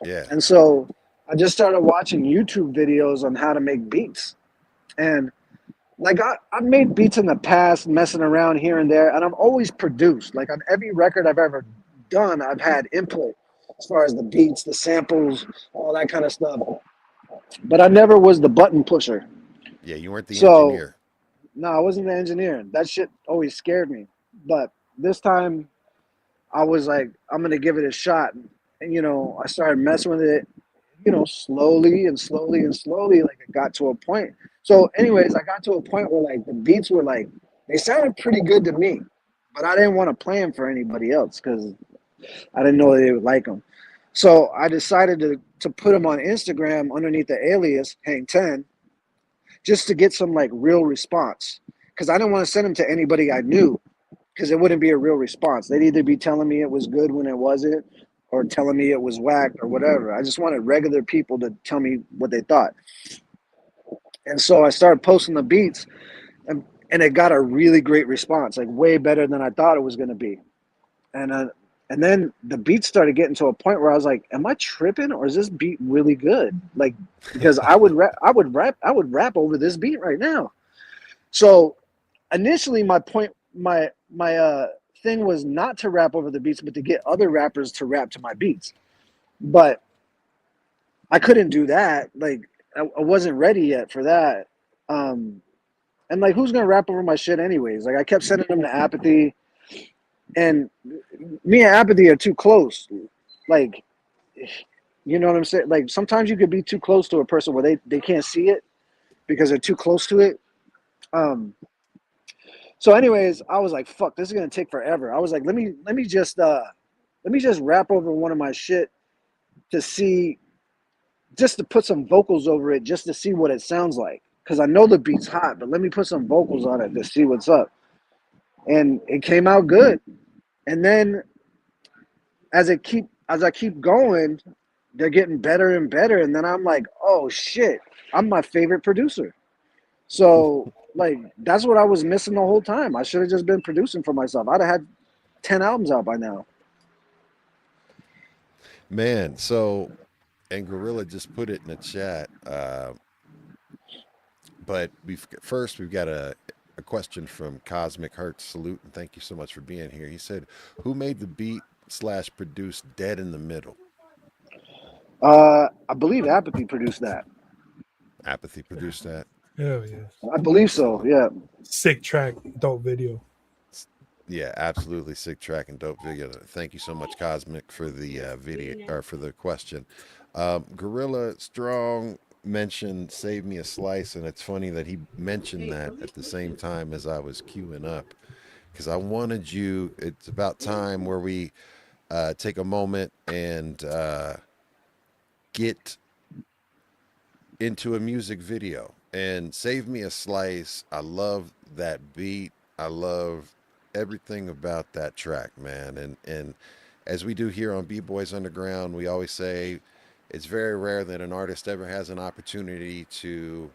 Yeah. And so I just started watching YouTube videos on how to make beats. And like I've made beats in the past, messing around here and there, and I've always produced. Like on every record I've ever done, I've had input as far as the beats, the samples, all that kind of stuff. But I never was the button pusher. Yeah, you weren't the So engineer. no, I wasn't the engineer. That shit always scared me. But this time I was like, I'm gonna give it a shot. And I started messing with it, slowly and slowly and slowly, like it got to a point. So, anyways, I got to a point where like the beats were like they sounded pretty good to me, but I didn't want to play them for anybody else because I didn't know they would like them. So I decided to put them on Instagram underneath the alias Hang 10, just to get some like real response. Because I didn't want to send them to anybody I knew, because it wouldn't be a real response. They'd either be telling me it was good when it wasn't, or telling me it was whack or whatever. I just wanted regular people to tell me what they thought. And so I started posting the beats, and it got a really great response, like way better than I thought it was going to be. And and then the beats started getting to a point where I was like, "Am I tripping, or is this beat really good?" Like, because I would rap over this beat right now. So initially, my thing was not to rap over the beats, but to get other rappers to rap to my beats. But I couldn't do that. Like I wasn't ready yet for that. Um, and like, who's gonna rap over my shit anyways? Like I kept sending them to Apathy, and me and Apathy are too close. Like, you know what I'm saying? Like sometimes you could be too close to a person where they can't see it because they're too close to it. Um, so anyways, I was like, fuck, this is gonna take forever. I was like, let me just rap over one of my shit to see, just to put some vocals over it, just to see what it sounds like. Because I know the beat's hot, but let me put some vocals on it to see what's up. And it came out good. And then as I keep going, they're getting better and better. And then I'm like, oh shit, I'm my favorite producer. So like that's what I was missing the whole time. I should have just been producing for myself. I'd have had 10 albums out by now. Man, so and Gorilla just put it in the chat. But we've got a question from Cosmic Heart. Salute and thank you so much for being here. He said, "Who made the beat slash produce Dead in the Middle?" I believe Apathy produced that. Apathy produced that. Hell yes. I believe so. Yeah. Sick track, dope video. Yeah, absolutely sick track and dope video. Thank you so much, Cosmic, for the video or for the question. Gorilla Strong mentioned "Save Me a Slice," and it's funny that he mentioned that at the same time as I was queuing up because I wanted you. It's about time where we take a moment and get into a music video and Save Me a Slice. I love that beat. I love everything about that track, man. And as we do here on B-Boys Underground, we always say it's very rare that an artist ever has an opportunity to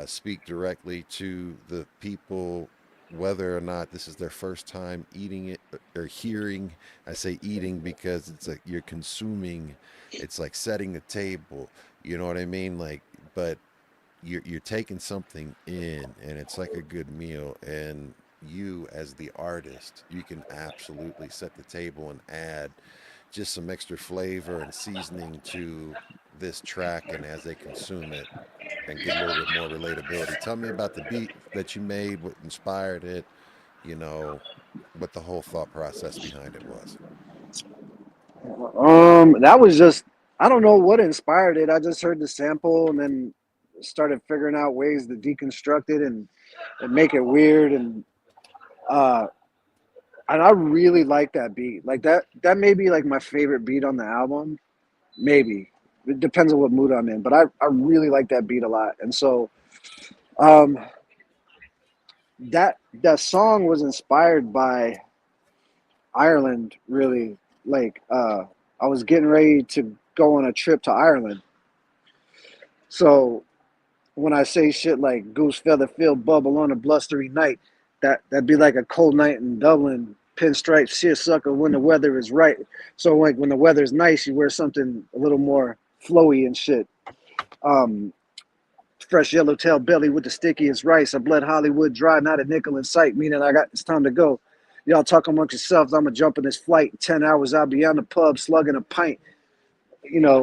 speak directly to the people, whether or not this is their first time eating it or hearing. I say eating because it's like you're consuming, it's like setting the table. You know what I mean? Like, but you're taking something in, and it's like a good meal. And you, as the artist, you can absolutely set the table and add just some extra flavor and seasoning to this track, and as they consume it, and get a little bit more relatability. Tell me about the beat that you made, what inspired it, you know, what the whole thought process behind it was. That was just, I don't know what inspired it. I just heard the sample and then started figuring out ways to deconstruct it and make it weird uh and I really like that beat. Like that may be like my favorite beat on the album. Maybe. It depends on what mood I'm in, but I really like that beat a lot. And so um that song was inspired by Ireland, really. Like I was getting ready to go on a trip to Ireland. So when I say shit like goose feather field bubble on a blustery night, that'd be like a cold night in Dublin, pinstripe seersucker when the weather is right. So like when the weather's nice, you wear something a little more flowy and shit. Um, Fresh yellowtail belly with the stickiest rice. I bled Hollywood dry, not a nickel in sight, meaning it's time to go. Y'all talk amongst yourselves. I'm gonna jump in this flight. 10 hours, I'll be on the pub slugging a pint.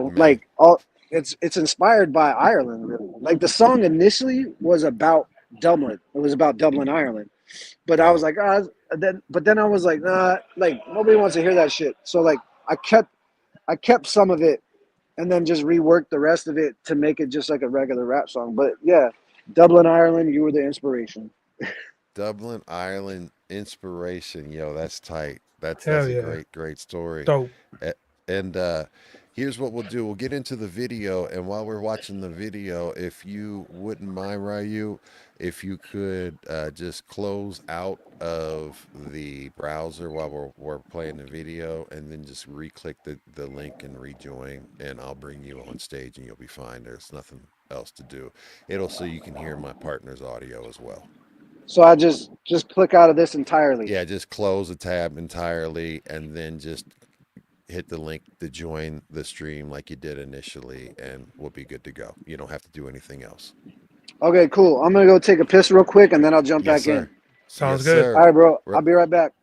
Man, Like all it's inspired by Ireland, really. Like the song initially was about Dublin. It was about Dublin, Ireland. But I was dope. like, then I was like, nah, like nobody wants to hear that shit. So like I kept some of it and then just reworked the rest of it to make it just like a regular rap song. But yeah, Dublin, Ireland, you were the inspiration. Dublin, Ireland, inspiration. Yo, that's tight. That's Hell a yeah. great story. Dope. A- And here's what we'll do. We'll get into the video, and while we're watching the video, if you wouldn't mind, Ryu, if you could just close out of the browser while we're playing the video, and then just re-click the link and rejoin, and I'll bring you on stage, and you'll be fine. There's nothing else to do. It'll so you can hear my partner's audio as well. So I just click out of this entirely. Yeah, just close the tab entirely, and then just hit the link to join the stream like you did initially, and we'll be good to go. You don't have to do anything else. Okay, cool. I'm gonna go take a piss real quick and then I'll jump Yes, back in. sir. Sounds Yes, good. All sir. right, bro. We're, I'll be right back.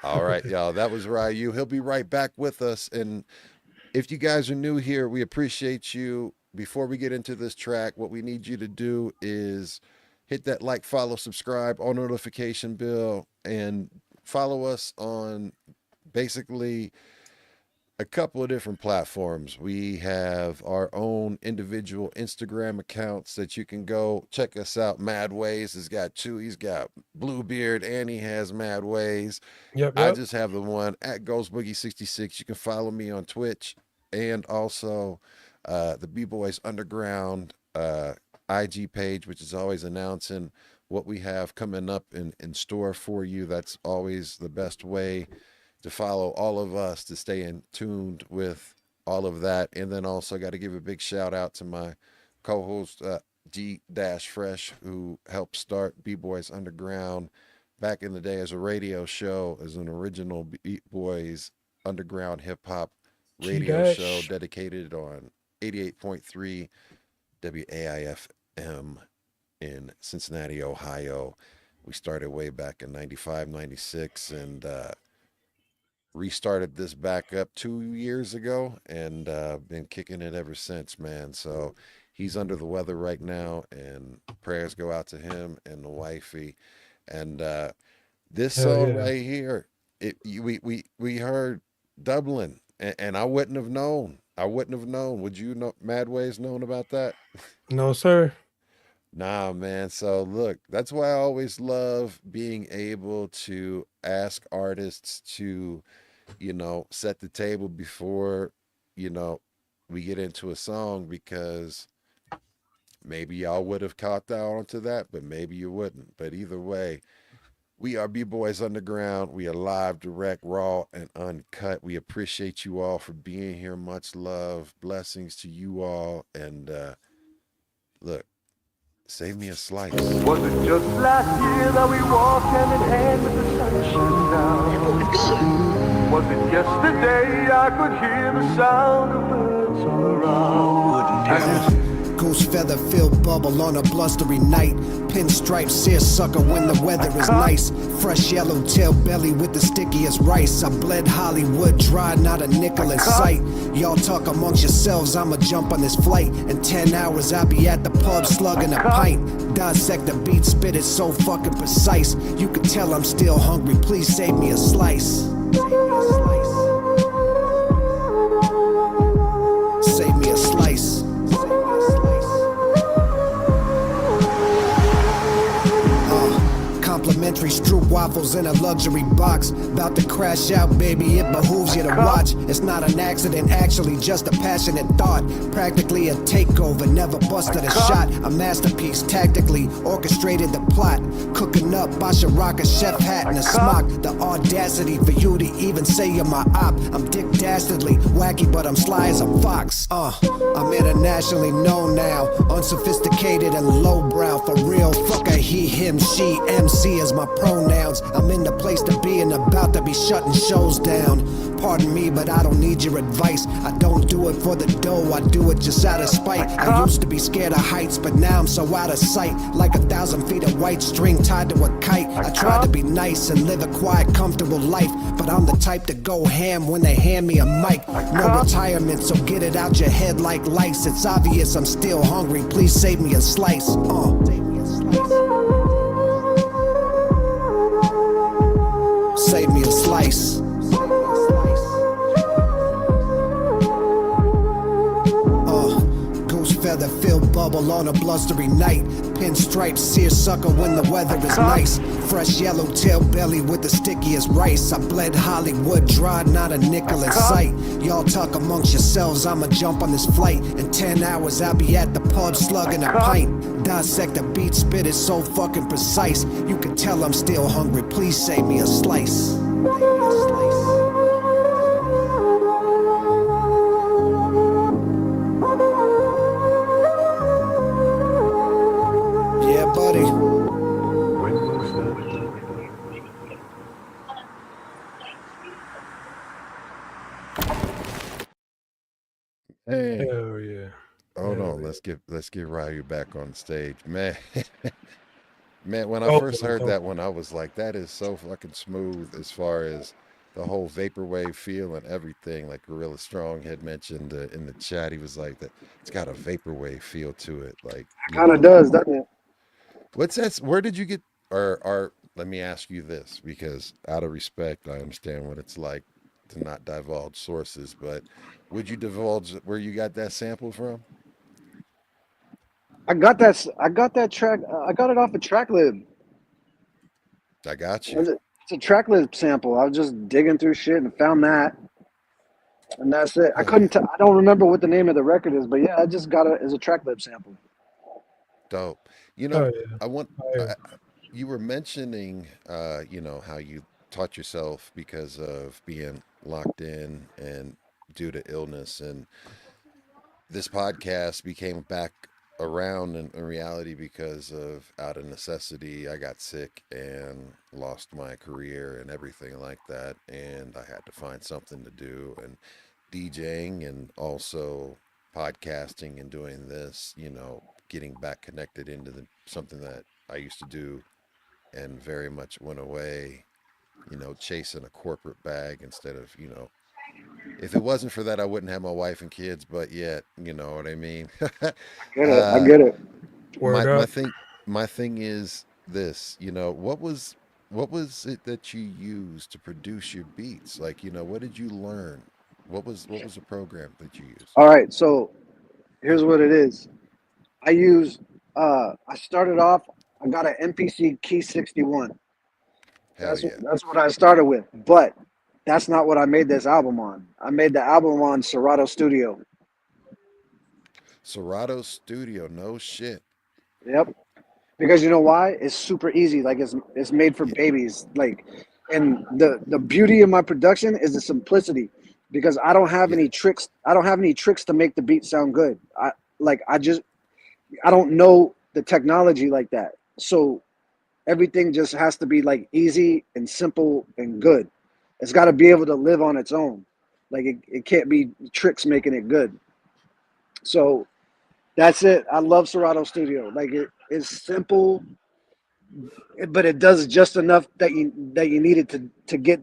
all right, y'all. That was Ryu. He'll be right back with us. And if you guys are new here, we appreciate you. Before we get into this track, what we need you to do is hit that like, follow, subscribe, on notification bell, and follow us on basically a couple of different platforms. We have our own individual Instagram accounts that you can go check us out. Mad Ways has got two. He's got Bluebeard and he has Mad Ways. Yep, I yep. just have the one at GhostBoogie66. You can follow me on Twitch and also the B Boys Underground IG page, which is always announcing what we have coming up in store for you. That's always the best way to follow all of us, to stay in tuned with all of that. And then also got to give a big shout out to my co-host G Dash Fresh, who helped start B Boys Underground back in the day as a radio show, as an original B Boys Underground hip hop G radio show dash. dedicated on 88.3 WAIFM in Cincinnati, Ohio. We started way back in 95, 96, and restarted this back up 2 years ago, and been kicking it ever since, man. So he's under the weather right now, and prayers go out to him and the wifey. And this Hell song yeah. right here, we heard Dublin, and I wouldn't have known. I wouldn't have known. Would you know? Mad Ways known about that? No, sir. Nah, man. So look, that's why I always love being able to ask artists to set the table before, you know, we get into a song because maybe y'all would have caught on to that, but maybe you wouldn't. But either way, we are B Boys Underground. We are live, direct, raw, and uncut. We appreciate you all for being here. Much love. Blessings to you all. And look, save me a slice. Was it just last year that we walked hand in hand with the sun shining down? Was it yesterday I could hear the sound of birds all around? Goose feather filled bubble on a blustery night. Pinstripe seersucker when the weather is nice. Fresh yellow tail belly with the stickiest rice. I bled Hollywood dry, not a nickel in sight. Y'all talk amongst yourselves, I'ma jump on this flight. In 10 hours I'll be at the pub slugging a pint. Dissect the beat, spit it so fucking precise. You can tell I'm still hungry, please save me a slice. Save me a slice. Complimentary stroop waffles in a luxury box. About to crash out, baby, it behooves you to watch. It's not an accident, actually just a passionate thought. Practically a takeover, never busted a shot. A masterpiece, tactically orchestrated the plot. Cooking up, I should rock a chef hat and a smock. The audacity for you to even say you're my op. I'm Dick Dastardly, wacky, but I'm sly as a fox. I'm internationally known now. Unsophisticated and lowbrow, for real. Fuck a he, him, she, MC as my pronouns. I'm in the place to be and about to be shutting shows down. Pardon me, but I don't need your advice. I don't do it for the dough, I do it just out of spite. I used to be scared of heights, but now I'm so out of sight. Like 1,000 feet of white string tied to a kite. I try to be nice and live a quiet, comfortable life, but I'm the type to go ham when they hand me a mic. No retirement, so get it out your head like lice. It's obvious I'm still hungry, please save me a slice. Save me a slice. Goose feather filled bubble on a blustery night. Pinstripe seersucker when the weather is nice. Fresh yellow tail belly with the stickiest rice. I bled Hollywood dry, not a nickel in sight. Y'all talk amongst yourselves, I'ma jump on this flight. In 10 hours I'll be at the pub slugging a pint. Dissect the beat, spit it so fucking precise. You can tell I'm still hungry, please save me a slice. Yeah, buddy. Hey. Hell yeah. Hold Hell on, yeah. let's get Ryu back on stage. Man. Man, when I first heard that one, I was like, that is so fucking smooth as far as the whole vaporwave feel and everything. Like Gorilla Strong had mentioned in the chat, he was like that it's got a vaporwave feel to it. Like Kind of does, doesn't it? what's that? Where did you get or let me ask you this, because out of respect, I understand what it's like to not divulge sources, but would you divulge where you got that sample from? I got that track. I got it off of Tracklib. I got you. It's a Tracklib sample. I was just digging through shit and found that, and that's it. I don't remember what the name of the record is, but yeah, I just got it as a Tracklib sample. Dope. You know, Oh, yeah. I want. Oh, yeah. You were mentioning, how you taught yourself because of being locked in and due to illness, and this podcast became back around in reality because of out of necessity. I got sick and lost my career and everything like that, and I had to find something to do. And DJing and also podcasting and doing this, getting back connected into something that I used to do and very much went away, chasing a corporate bag instead of, if it wasn't for that, I wouldn't have my wife and kids, but yet, you know what I mean? I get it. Word my up. thing is this, what was it that you used to produce your beats? Like, what did you learn? What was the program that you used? All right, so here's what it is. I started off, I got an MPC Key 61. Hell yeah. That's what I started with. But that's not what I made this album on. I made the album on Serato Studio. Serato Studio, no shit. Yep. Because you know why? It's super easy. Like it's made for Yeah, babies. Like, and the beauty of my production is the simplicity. Because I don't have yeah, any tricks. I don't have any tricks to make the beat sound good. I don't know the technology like that. So everything just has to be like easy and simple and good. It's got to be able to live on its own. Like it can't be tricks making it good. So that's it. I love Serato Studio. Like it is simple, but it does just enough that you need it to get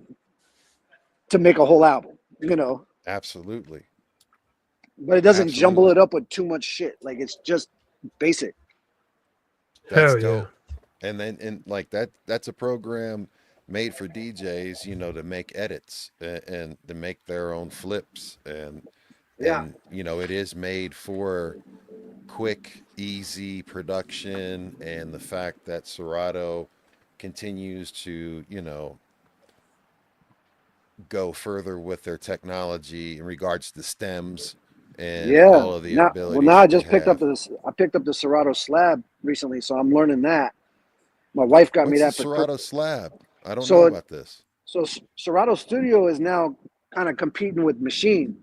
to make a whole album, you know. absolutely, But it doesn't jumble absolutely. it up with too much shit. Like it's just basic. That's Hell yeah. dope. And then and like that's a program made for DJs, to make edits and to make their own flips Yeah. it is made for quick, easy production and the fact that Serato continues to, go further with their technology in regards to stems and Yeah. all of the Now abilities I that they just picked up have. this. I picked up the Serato slab recently, so I'm learning that. My wife got me What's the that for Serato slab? I don't know so about this. Serato Studio is now kind of competing with Machine.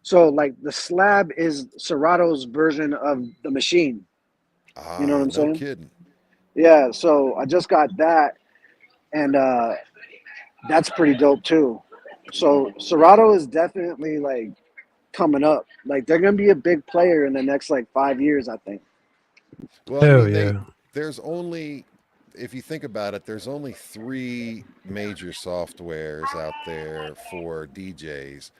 So like the slab is Serato's version of the Machine. You know what Ah, I'm no saying? kidding. Yeah. So I just got that, and that's pretty dope too. So Serato is definitely like coming up. Like they're gonna be a big player in the next like 5 years, I think. Well, I Hell mean, yeah. there's only, if you think about it, there's only three major softwares out there for DJs.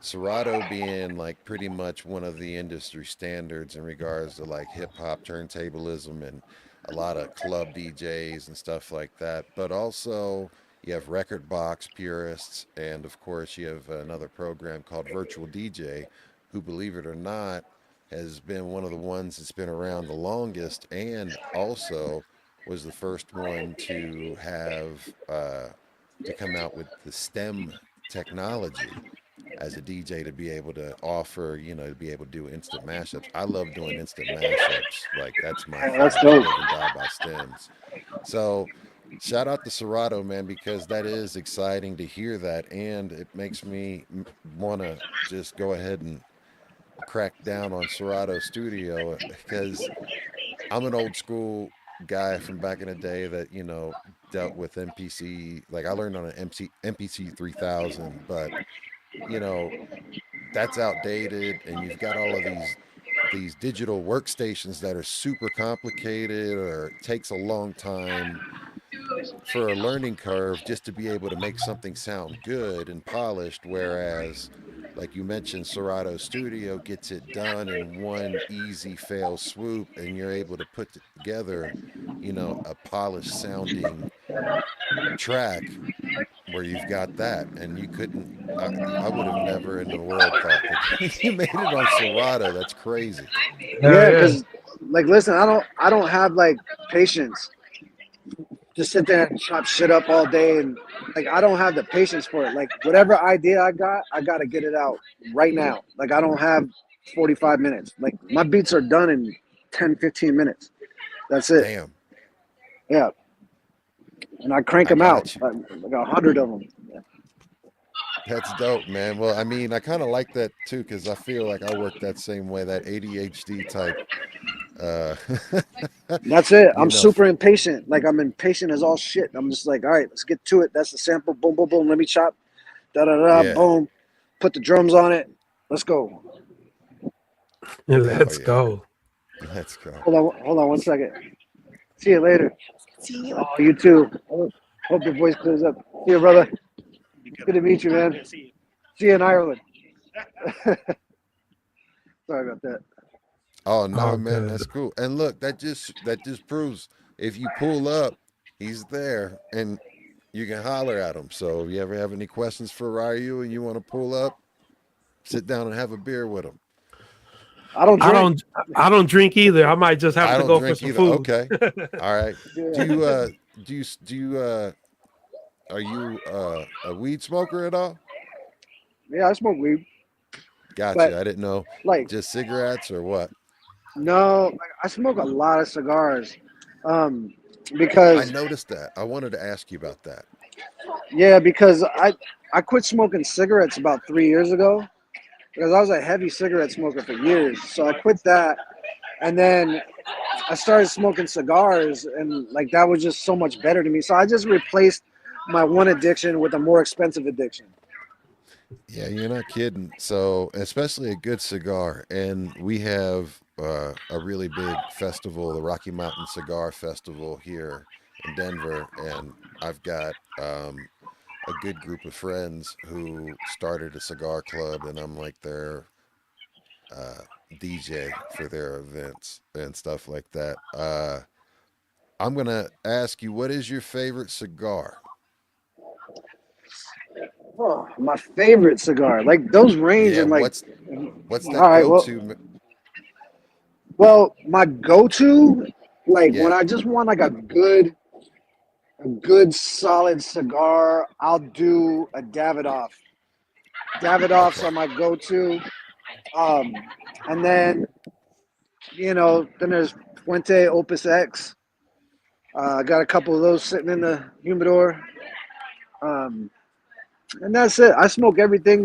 Serato being like pretty much one of the industry standards in regards to like hip hop turntablism and a lot of club DJs and stuff like that. But also, you have Record Box purists, and of course, you have another program called Virtual DJ, who, believe it or not, has been one of the ones that's been around the longest and also was the first one to have to come out with the STEM technology as a DJ to be able to offer, to be able to do instant mashups. I love doing instant mashups. Like that's my Yeah, that's thing. I dope. live and die by stems. So shout out to Serato, man, because that is exciting to hear that. And it makes me want to just go ahead and crack down on Serato Studio because I'm an old school guy from back in the day that dealt with MPC. Like I learned on an MPC 3000, but you know that's outdated, and you've got all of these digital workstations that are super complicated or takes a long time for a learning curve just to be able to make something sound good and polished. Whereas, like you mentioned, Serato Studio gets it done in one easy fail swoop, and you're able to put together, a polished sounding track where you've got that, and you couldn't. I would have never in the world thought that you made it on Serato. That's crazy. Hell Yeah, yeah. because like listen, I don't have like patience to sit there and chop shit up all day, and like I don't have the patience for it. Like whatever idea I gotta get it out right now. Like I don't have 45 minutes. Like my beats are done in 10, 15 minutes. That's it. Damn, Yeah. And I crank I them out got you. like 100 of them. That's dope, man. Well, I mean, I kind of like that too because I feel like I work that same way, that ADHD type. Uh, That's it. you I'm know, super impatient. Like I'm impatient as all shit. I'm just like, all right, let's get to it. That's the sample. Boom, boom, boom. Let me chop. Da da da. yeah, Boom. Put the drums on it. Let's go. hell Let's yeah, go. let's go. Hold on 1 second. See you later. Oh, you too. Hope your voice clears up. See you, brother. Good to meet you, man. See you in Ireland. Sorry about that. Oh no, All man, good. that's cool. And look, that just proves if you pull up, he's there, and you can holler at him. So if you ever have any questions for Ryu and you want to pull up, sit down and have a beer with him. I don't I drink. don't I don't drink either. I might just have I to don't go for drink some either. food. Okay, all right. Do Yeah. you do you are you a weed smoker at all? Yeah, I smoke weed, but Gotcha. I didn't know. like Just cigarettes or what? no, like, I smoke a lot of cigars, um, I because noticed that. I wanted to ask you about that. yeah, because I quit smoking cigarettes about 3 years ago because I was a heavy cigarette smoker for years. So I quit that, and then I started smoking cigars, and like that was just so much better to me. So I just replaced my one addiction with a more expensive addiction. Yeah, you're not kidding. So, especially a good cigar. And we have a really big festival, the Rocky Mountain Cigar Festival here in Denver. And I've got a good group of friends who started a cigar club, and I'm like their uh, DJ for their events and stuff like that. I'm going to ask you, what is your favorite cigar? Oh, my favorite cigar, like those range Yeah, in like. what's All that right, go well, to? my go-to, like when Yeah. I just want like a good solid cigar, I'll do a Davidoff. Davidoffs Okay. are my go-to. Um, and then then there's Fuente Opus X. I got a couple of those sitting in the humidor. Um, and that's it. I smoke everything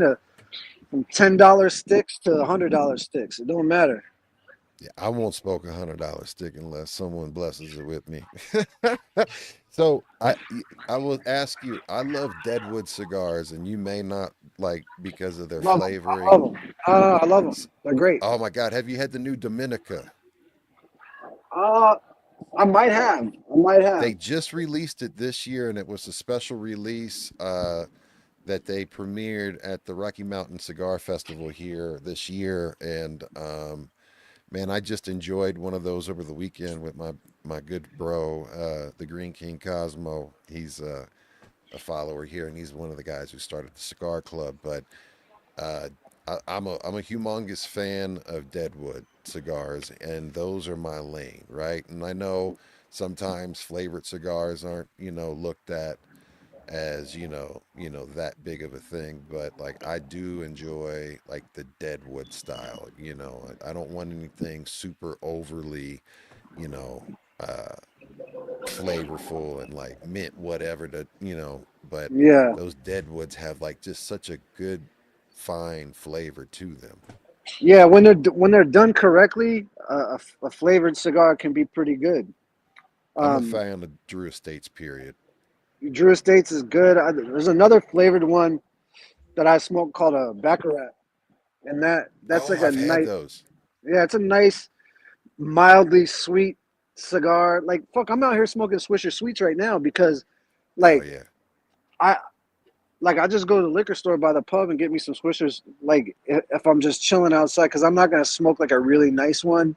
from $10 sticks to $100 sticks. It don't matter. Yeah, I won't smoke $100 stick unless someone blesses it with me. So I will ask you. I love Deadwood cigars, and you may not like because of their Love them. I love flavoring. them. I love them. They're great. Oh my God, have you had the new Dominica? Uh, I might have. I might have. They just released it this year, and it was a special release that they premiered at the Rocky Mountain Cigar Festival here this year. And man, I just enjoyed one of those over the weekend with my good bro, the Green King Cosmo. He's a follower here, and he's one of the guys who started the cigar club. But uh, I'm a humongous fan of Deadwood cigars, and those are my lane, right? And I know sometimes flavored cigars aren't looked at as that big of a thing, but like I do enjoy like the Deadwood style. I don't want anything super overly you know uh flavorful and like mint whatever but Yeah. those Deadwoods have like just such a good fine flavor to them. Yeah, when they're done correctly, a flavored cigar can be pretty good. I'm a Um, fan of Drew Estates, period. Drew Estates is good. There's another flavored one that I smoke called a Baccarat, and that's Oh, like a I've had nice. those. Yeah, it's a nice, mildly sweet cigar. Like fuck, I'm out here smoking Swisher Sweets right now because, Oh like, yeah. I I just go to the liquor store by the pub and get me some Swishers. Like if I'm just chilling outside, because I'm not gonna smoke like a really nice one,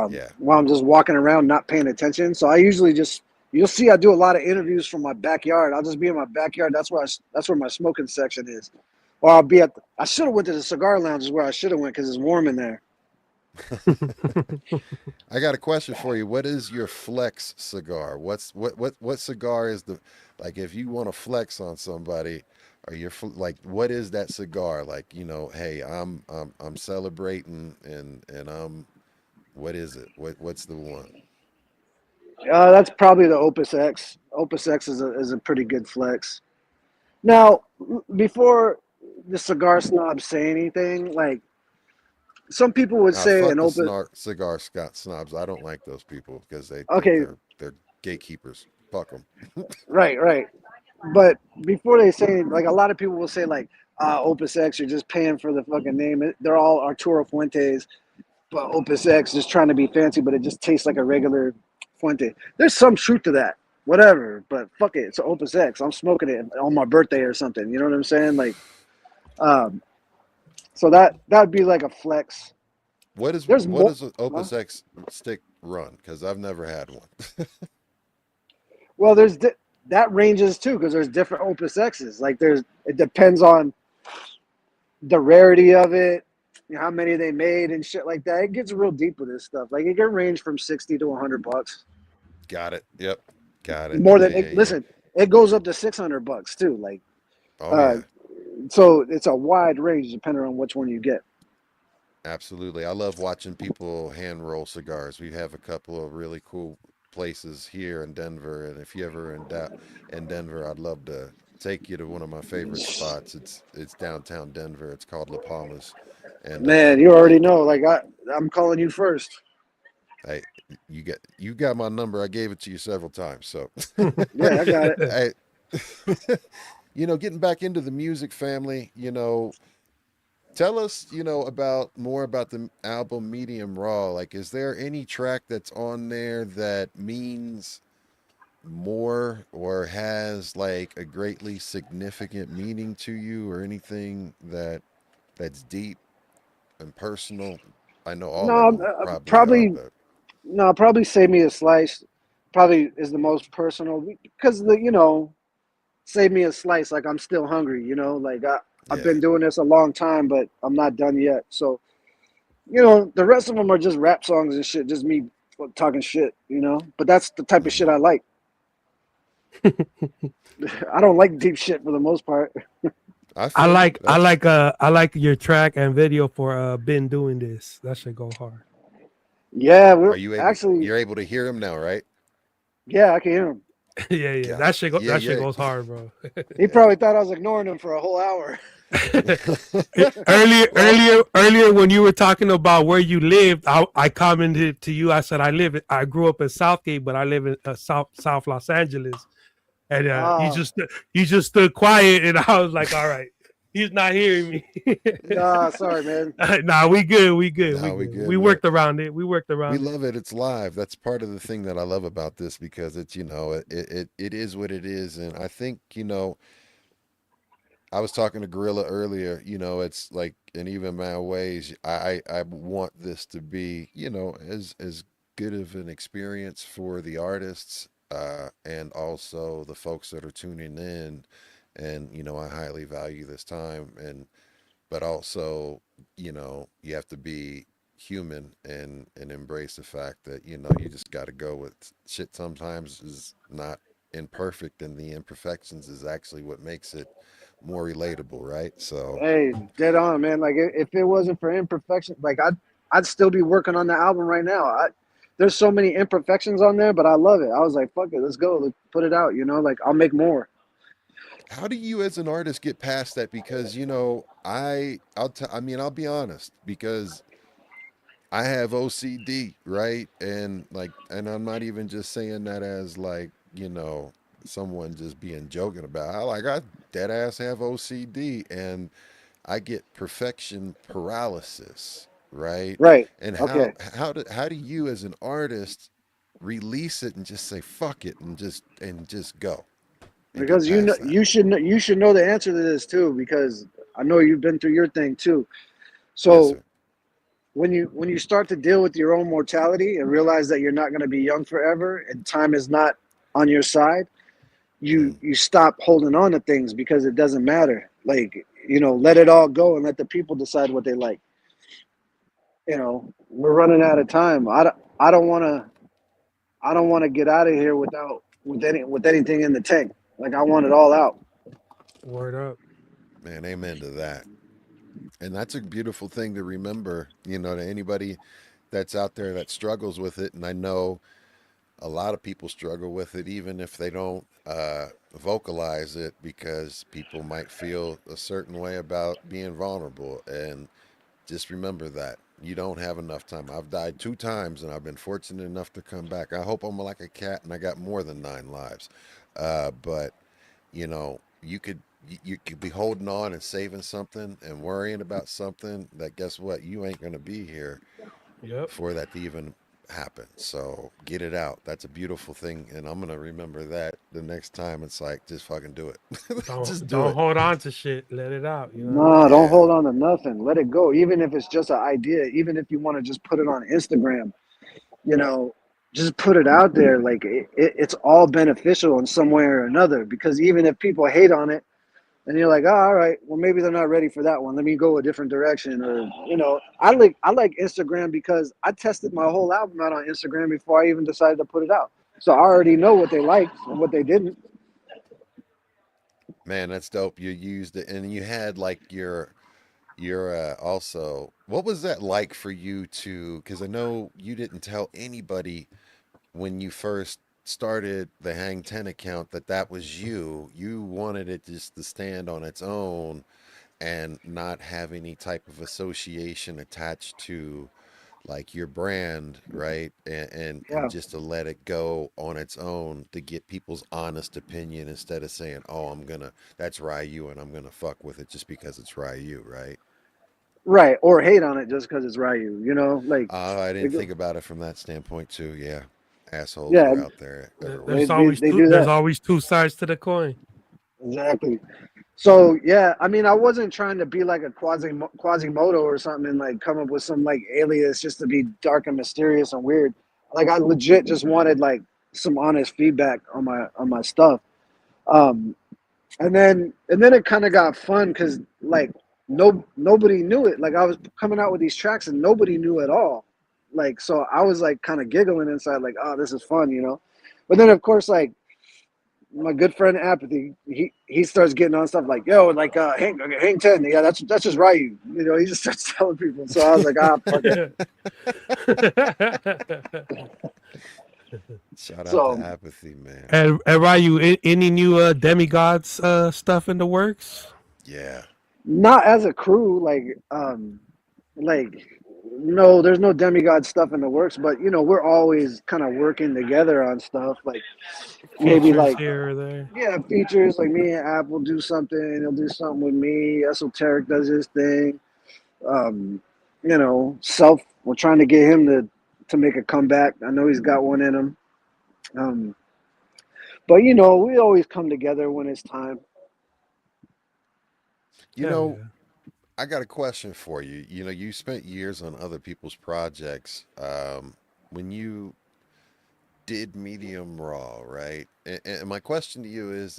Yeah. while I'm just walking around not paying attention. So I usually just you'll see I do a lot of interviews from my backyard. I'll just be in my backyard. That's where my smoking section is. Or I'll be I should have went to the cigar lounge is where I should have went because it's warm in there. I got a question for you. What is your flex cigar? What cigar is the like if you want to flex on somebody, or like what is that cigar? Like, hey, I'm celebrating and what is it? What's the one? That's probably the Opus X. Opus X is a pretty good flex. Now, before the cigar snobs say anything, like some people would Nah, say fuck an the Opus. cigar Scott snobs. I don't like those people because they think Okay, they're gatekeepers. Fuck them. right, right. But before they say, like, a lot of people will say, like, Opus X, you're just paying for the fucking name. They're all Arturo Fuentes, but Opus X is trying to be fancy, but it just tastes like a regular Fuente. There's some truth to that, whatever. But fuck it, it's Opus X. I'm smoking it on my birthday or something. You know what I'm saying? Like, um, so that'd be like a flex. There's What more. does an Opus X stick run? Because I've never had one. Well, that ranges too because there's different Opus X's. Like it depends on the rarity of it, how many they made and shit like that. It gets real deep with this stuff. Like it can range from $60 to $100. Got it. Yep. Got it. More Yeah, than yeah, yeah. listen, it goes up to $600 too. Like, Oh yeah, so it's a wide range depending on which one you get. absolutely. I love watching people hand roll cigars. We have a couple of really cool places here in Denver, and if you ever in Denver, I'd love to take you to one of my favorite spots. It's downtown Denver. It's called La Palmas, and Man, you already know. Like I'm calling you first. I you got my number. I gave it to you several times. So, Yeah, I got it. I, getting back into the music family, tell us, about more about the album Medium Raw. Like, is there any track that's on there that means more or has like a greatly significant meaning to you, or anything that's deep and personal? I know all of No, them probably are, probably but no. Probably Save Me a Slice. Probably is the most personal because Save Me a Slice. Like I'm still hungry. Like I've yeah. been doing this a long time, but I'm not done yet. So the rest of them are just rap songs and shit. Just me talking shit. But that's the type of shit I like. I don't like deep shit for the most part. I I feel you. like I like I like your track and video for been doing this. That should go hard. Yeah, Are we're you able? actually. You're able to hear him now, right? Yeah, I can hear him. Yeah. God, yeah, That shit yeah. goes hard, bro. He probably thought I was ignoring him for a whole hour. Well, Earlier when you were talking about where you lived, I commented to you. I said I grew up in Southgate, but I live in South Los Angeles, and Ah, you just stood quiet, and I was like, all right, he's not hearing me. nah, sorry, man. Nah, we good, we good, we no, we good. good. We worked around it. We worked We around it. love it. It's live. That's part of the thing that I love about this, because it's, it is what it is. And I think, I was talking to Gorilla earlier, it's like, in even my ways, I want this to be, as good of an experience for the artists, and also the folks that are tuning in. And, I highly value this time. But also, you have to be human and embrace the fact that, you just got to go with shit sometimes is not imperfect, and the imperfections is actually what makes it more relatable, right? So, Hey, dead on, man. Like if it wasn't for imperfection, like I'd still be working on the album right now. There's so many imperfections on there, but I love it. I was like, fuck it, let's go, let's put it out. Like I'll make more. how do you as an artist get past that? Because, I mean, I'll be honest, because I have OCD, right? And I'm not even just saying that as like, someone just being joking about. I dead ass have OCD, and I get perfection paralysis, right? Right. And Okay. how do you as an artist release it and just say fuck it and just go and get Because past that? you should know the answer to this too, because I know you've been through your thing too. Yes, So sir. when you start to deal with your own mortality and realize that you're not going to be young forever and time is not on your side, you Mm. you stop holding on to things because it doesn't matter. Like, let it all go and let the people decide what they like. We're running out of time. I don't want to get out of here with anything in the tank. Like I want it all out. Word up. Man, amen to that. And that's a beautiful thing to remember, to anybody that's out there that struggles with it. And I know a lot of people struggle with it, even if they don't vocalize it, because people might feel a certain way about being vulnerable. And just remember that you don't have enough time. I've died 2 times, and I've been fortunate enough to come back. I hope I'm like a cat and I got more than 9 lives. But you could be holding on and saving something and worrying about something that, guess what, you ain't going to be here Yep. for that to even happen. So get it out. That's a beautiful thing, and I'm going to remember that the next time. It's like, just fucking do it. Just do Don't it. hold on to shit. Let it out. You know what I No, mean? don't Yeah. hold on to nothing. Let it go. Even if it's just an idea, even if you want to just put it on Instagram, you know, just put it out there. Like it's all beneficial in some way or another. Because even if people hate on it, and you're like, oh, all right, well maybe they're not ready for that one. Let me go a different direction. Or I like Instagram because I tested my whole album out on Instagram before I even decided to put it out. So I already know what they liked and what they didn't. Man, that's dope. You used it, and you had like your also. What was that like for you to? Because I know you didn't tell anybody when you first started the Hang 10 account that that was you. You wanted it just to stand on its own and not have any type of association attached to like your brand, right? And Yeah. just to let it go on its own to get people's honest opinion instead of saying, "Oh, that's Ryu and I'm gonna fuck with it just because it's Ryu," right? Right. Or hate on it just because it's Ryu. I They didn't go, think about it from that standpoint too. Yeah, assholes yeah, are out there everywhere. they do There's that. always two sides to the coin. Exactly. So yeah, I mean, I wasn't trying to be like a Quasimodo or something and like come up with some like alias just to be dark and mysterious and weird. Like I legit just wanted like some honest feedback on my stuff. Um, and then it kind of got fun because like nobody knew it. Like I was coming out with these tracks and nobody knew at all. Like so, I was like kind of giggling inside, like, oh, this is fun, you know. But then of course, like my good friend Apathy, he starts getting on stuff like, yo, like hang 10, yeah, that's just Ryu, you know. He just starts telling people. So I was like, ah, fuck it. Shout out to So Apathy, man. And Ryu, any new Demigodz stuff in the works? Yeah. not as a crew, like no, there's no demigod stuff in the works, but you know, we're always kind of working together on stuff. Like maybe Features like here or there? yeah, features like me and App will do something. He'll do something with me. Esoteric does his thing. Um, you know, Self. We're trying to get him to make a comeback. I know he's got one in him. Um, but you know, we always come together when it's time. You Hell know, yeah. I got a question for you. You know, you spent years on other people's projects. When you did Medium Raw, right? And my question to you is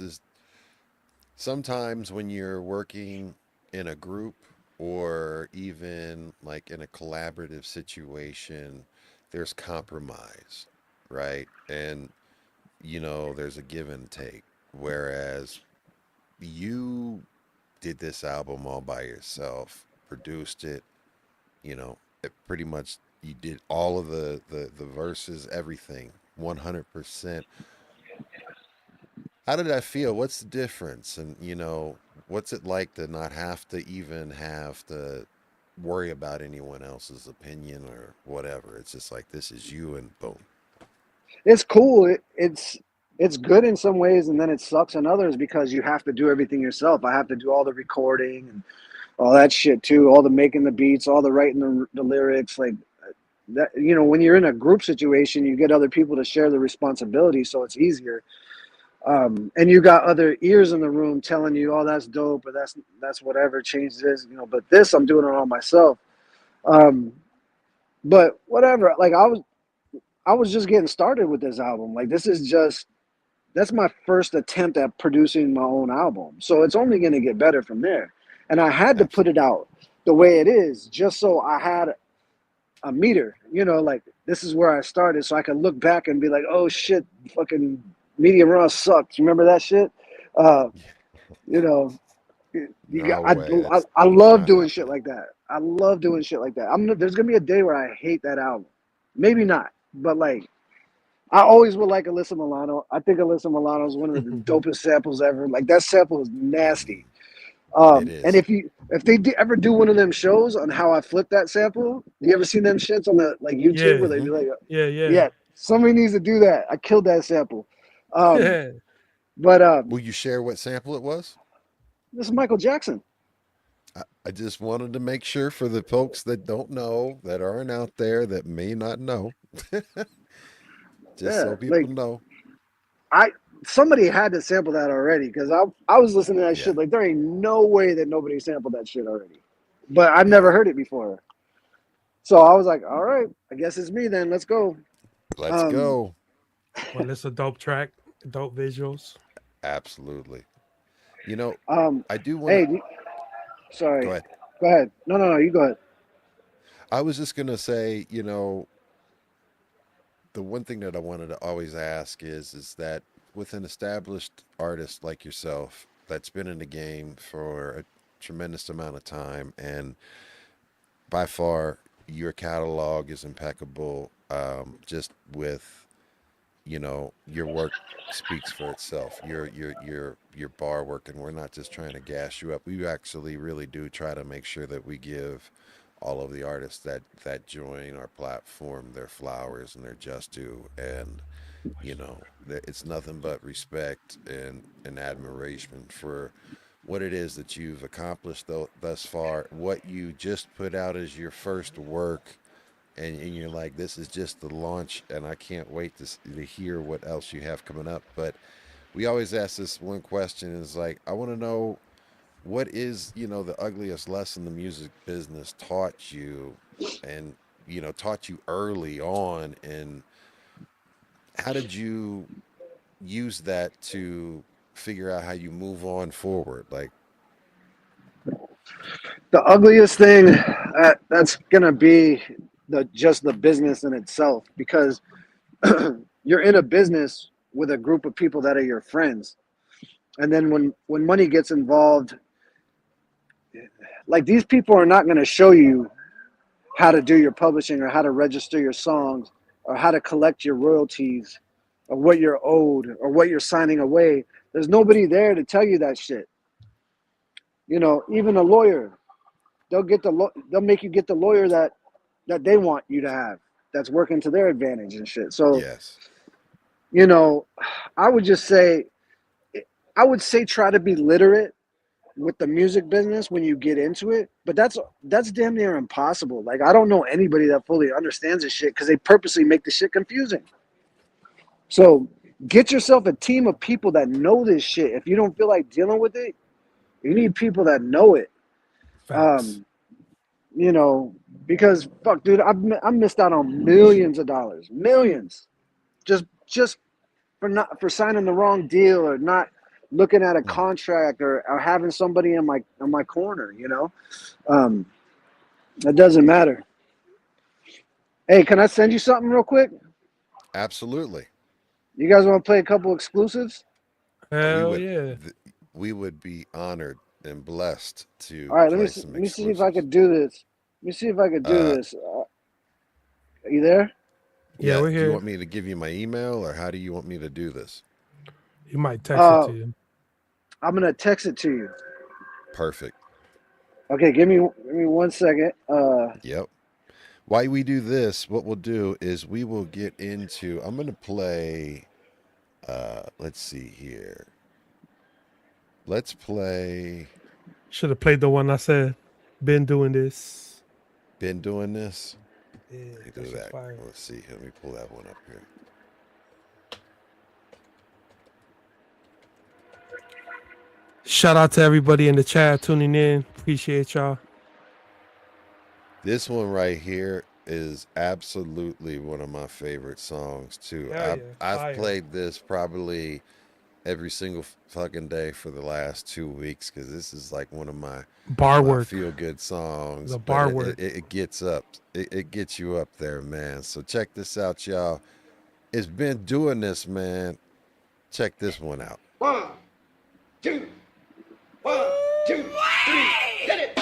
sometimes when you're working in a group or even like in a collaborative situation, there's compromise, right? And there's a give and take. Whereas you did this album all by yourself, produced it, it pretty much you did all of the verses, everything, 100%. How did that feel? What's the difference? And what's it like to not have to even have to worry about anyone else's opinion or whatever? It's just like this is you and boom. It's cool. It's good in some ways, and then it sucks in others because you have to do everything yourself. I have to do all the recording and all that shit too, all the making the beats, all the writing the lyrics, like that. You know, when you're in a group situation, you get other people to share the responsibility, so it's easier. And you got other ears in the room telling you, "Oh, that's dope," or "That's whatever." Change this, you know. But this, I'm doing it all myself. Um, but whatever. Like I was just getting started with this album. Like this is just that's my first attempt at producing my own album. So it's only going to get better from there. And I had to put it Absolutely. out the way it is just so I had a meter, you know, like this is where I started so I could look back and be like, oh shit, fucking Medium Raw sucked. You remember that shit? Uh, you know, you got, No way. I That did love not doing shit happen. like that. I love doing shit like that. There's going to be a day where I hate that album. Maybe not, but like, I always would like Alyssa Milano. I think Alyssa Milano is one of the dopest samples ever. Like that sample is nasty. It And is. if they ever do one of them shows on how I flip that sample, you ever seen them shits on the like YouTube Yeah, where they Hmm. be like, yeah, yeah. yeah, somebody needs to do that. I killed that sample. Um, but Will you share what sample it was? this is Michael Jackson. I just wanted to make sure for the folks that don't know, that aren't out there, that may not know, just Yeah, so people like know. I somebody had to sample that already because I was listening to that Yeah, shit like there ain't no way that nobody sampled that shit already. But I've never yeah. heard it before. So I was like, all right, I guess it's me then. Let's go. Let's Um, go. Well, it's a dope track, dope visuals. Absolutely. You know, um, I do want to hey, go sorry. ahead. Go ahead. No, you go ahead. I was just going to say, the one thing that I wanted to always ask is that with an established artist like yourself, that's been in the game for a tremendous amount of time, and by far your catalog is impeccable. Just with, you know, your work speaks for itself. Your bar work, and we're not just trying to gas you up. We actually really do try to make sure that we give all of the artists that join our platform their flowers and their just due. And you know, it's nothing but respect and admiration for what it is that you've accomplished thus far. What you just put out as your first work, and you're like, this is just the launch, and I can't wait to hear what else you have coming up. But we always ask this one question, is like, I want to know, what is, you know, the ugliest lesson the music business taught you, and, you know, taught you early on, and how did you use that to figure out how you move on forward? Like, The ugliest thing, that's gonna be just the business in itself, because you're in a business with a group of people that are your friends, and then when money gets involved, like, these people are not going to show you how to do your publishing, or how to register your songs, or how to collect your royalties, or what you're owed, or what you're signing away. There's nobody there to tell you that shit. You know, even a lawyer, they'll make you get the lawyer that they want you to have, that's working to their advantage and shit. So, yes, you know, I would say try to be literate with the music business when you get into it, but that's damn near impossible. Like, I don't know anybody that fully understands this shit, because they purposely make the shit confusing. So get yourself a team of people that know this shit. If you don't feel like dealing with it, you need people that know it. You know, because fuck, dude, I missed out on millions of dollars, just for signing the wrong deal, or not looking at a contract, or having somebody in my corner. You know, it doesn't matter. Hey, can I send you something real quick? absolutely. You guys want to play a couple exclusives? Hell yeah. We would be honored and blessed to. All right, play let some me see if I exclusives. could do this. Let me see if I could do this. Are you there? Yeah, we're Do you here. want me to give you my email, or how do you want me to do this? You might text it to him. I'm gonna text it to you. Perfect. Okay, give me 1 second. Yep. While we do this, what we'll do is we will get into, I'm going to play, let's see here. Let's play. Should have played the one I said. Been doing this. Been doing this. Yeah, Let me do that's that. fire. Let's see. Let me pull that one up here. Shout out to everybody in the chat tuning in. Appreciate y'all. This one right here is absolutely one of my favorite songs too. Hell yeah, I've fire. played this probably every single fucking day for the last 2 weeks, because this is like one of my Bar work. feel good songs. The but bar work. It gets up. It gets you up there, man. So check this out, y'all. It's Been Doing This, man. Check this one out. 1, 2, 1, 2, 3, hit it!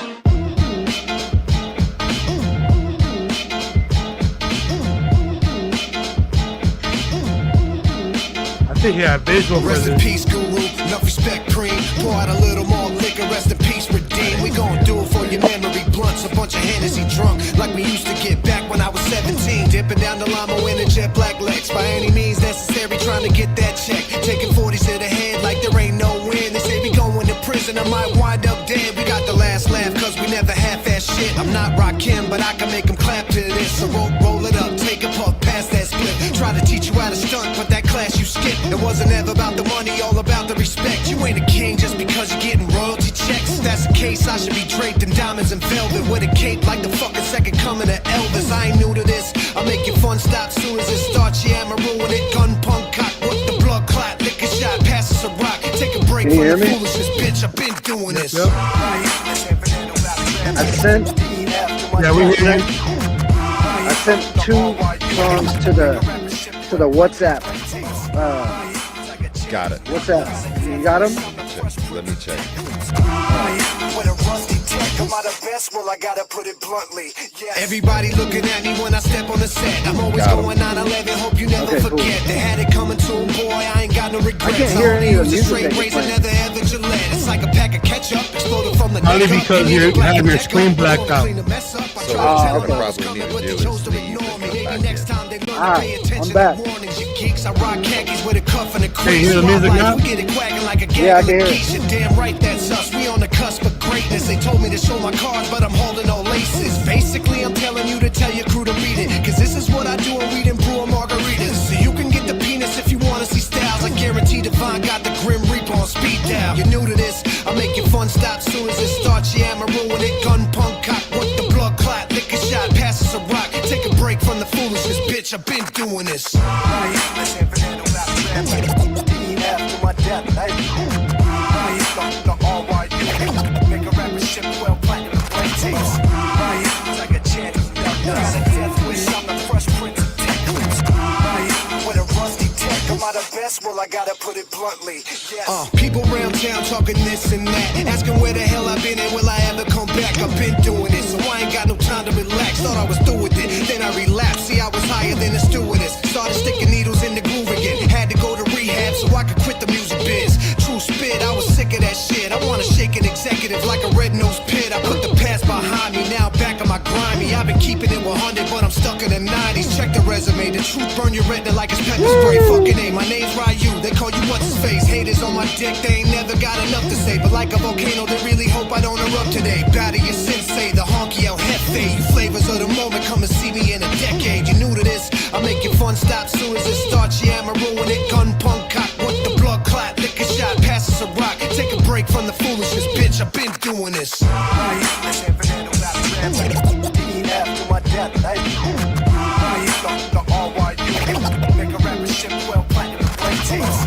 I think he had visual for Rest in this. peace, guru. Enough respect, cream. Pour out a little more liquor. Rest in peace, redeem. We gon' do it for your memory. Blunts, a bunch of Hennessy drunk, like we used to get back when I was 17. Dipping down the Lamo in a jet black Lex. By any means necessary, trying to get that check. Taking 40s to the head like there ain't no win. They say we going to prison, I might wind up dead. We got the last laugh, cause we never half-ass shit. I'm not Rakim, but I can make them clap to this. So roll it up, take a puff past that split. Try to teach you how to stunt, but that class you skipped. It wasn't ever about the money, all about the respect. You ain't a king just because you're getting royalty checks. If that's the case, I should be draped in diamonds and velvet, with a cape like the fucking second coming of Elvis. I ain't new to this, I'll make your fun stop soon as it starts. Yeah, I'ma ruin it. Gun punk cock with the blood clot. Lick a shot, pass us a rock. Take a break Can you from the hear me? foolishness, bitch. I've been doing this. I sent Yeah, we hear you. I sent 2 songs to the WhatsApp. Got it. WhatsApp. You got them? check. With a rusty tech, am I the best? Well, I gotta put it bluntly. Yes. Everybody looking at me when I step on the set. I'm always Got 'em. going 9/11. Hope you never Okay, cool. forget. They had it coming to 'em, boy. I ain't got no regrets. I can't hear any of the use a music straight that you're razor, playing. never ever Gillette. It's like a pack of ketchup exploded from the Only neck up. because You you need a have your black screen neck up. blacked out. Clean the mess up. I So try what to you're tell gonna them I was probably coming, need but to they do chose is to leave ignore and me. come Maybe back next in. time they learn to Alright, pay I'm attention back. to warnings. You geeks, I rock khakis with a cuff and a Hey, crease. you hear the music now? We get it quacking like a Yeah, I gaggle can of hear it. geese. You're damn right, that's us. We on the cusp of greatness. They told me to show my cards, but I'm holding no laces. Basically, I'm telling you to tell your crew to read it. Cause this is what I do when we done brew a margaritas. So you can get the penis if you wanna see styles. I guarantee Divine got the Grim Reaper on speed dial. You're new to this, I make your fun stop soon as it starts. Yeah, I'ma ruin it. Gun punk cock with the blood clot. Lick a shot, pass us a rock. Take a break from the foolishness, bitch. I've been doing this. After my death, the RYU. Make a rapper ship well platinum play tapes. Like a chant, got a death wish. I'm the Fresh Prince of Texas. With a rusty tech, am I the best? Well, I gotta put it bluntly. Yes. People around town talking this and that, asking where the hell I've been and will I ever come back? I've been doing it, so I ain't got no time to relax. Thought I was through with it, then I relapsed. See, I was higher than a stewardess. Started sticking needles in the groove again. Had to go to rehab so I could quit the music biz. True spit, I was sick of that shit. I wanna shake an executive like a red-nosed pit. I put the past behind me, now back on my grimy. I've been keeping it 100, but I'm stuck in the 90s. Check the resume, the truth burn your retina like it's pepper spray. Fucking name, my name's Ryu, they call you what's his face. Haters on my dick, they ain't never got enough to say. But like a volcano, they really hope I don't erupt today. Batter your sensei, the honky El Jefe. You flavors of the moment, come and see me in a decade. You new to this, I make your fun stop soon as it starts. Yeah, I'ma ruin it. Gun punk cock with the blood clot. Lick a shot, pass us a rock. Take a break from the foolishness, bitch. I've been doing this. After my death, the RYU. Make a rapper ship well platinum play tapes.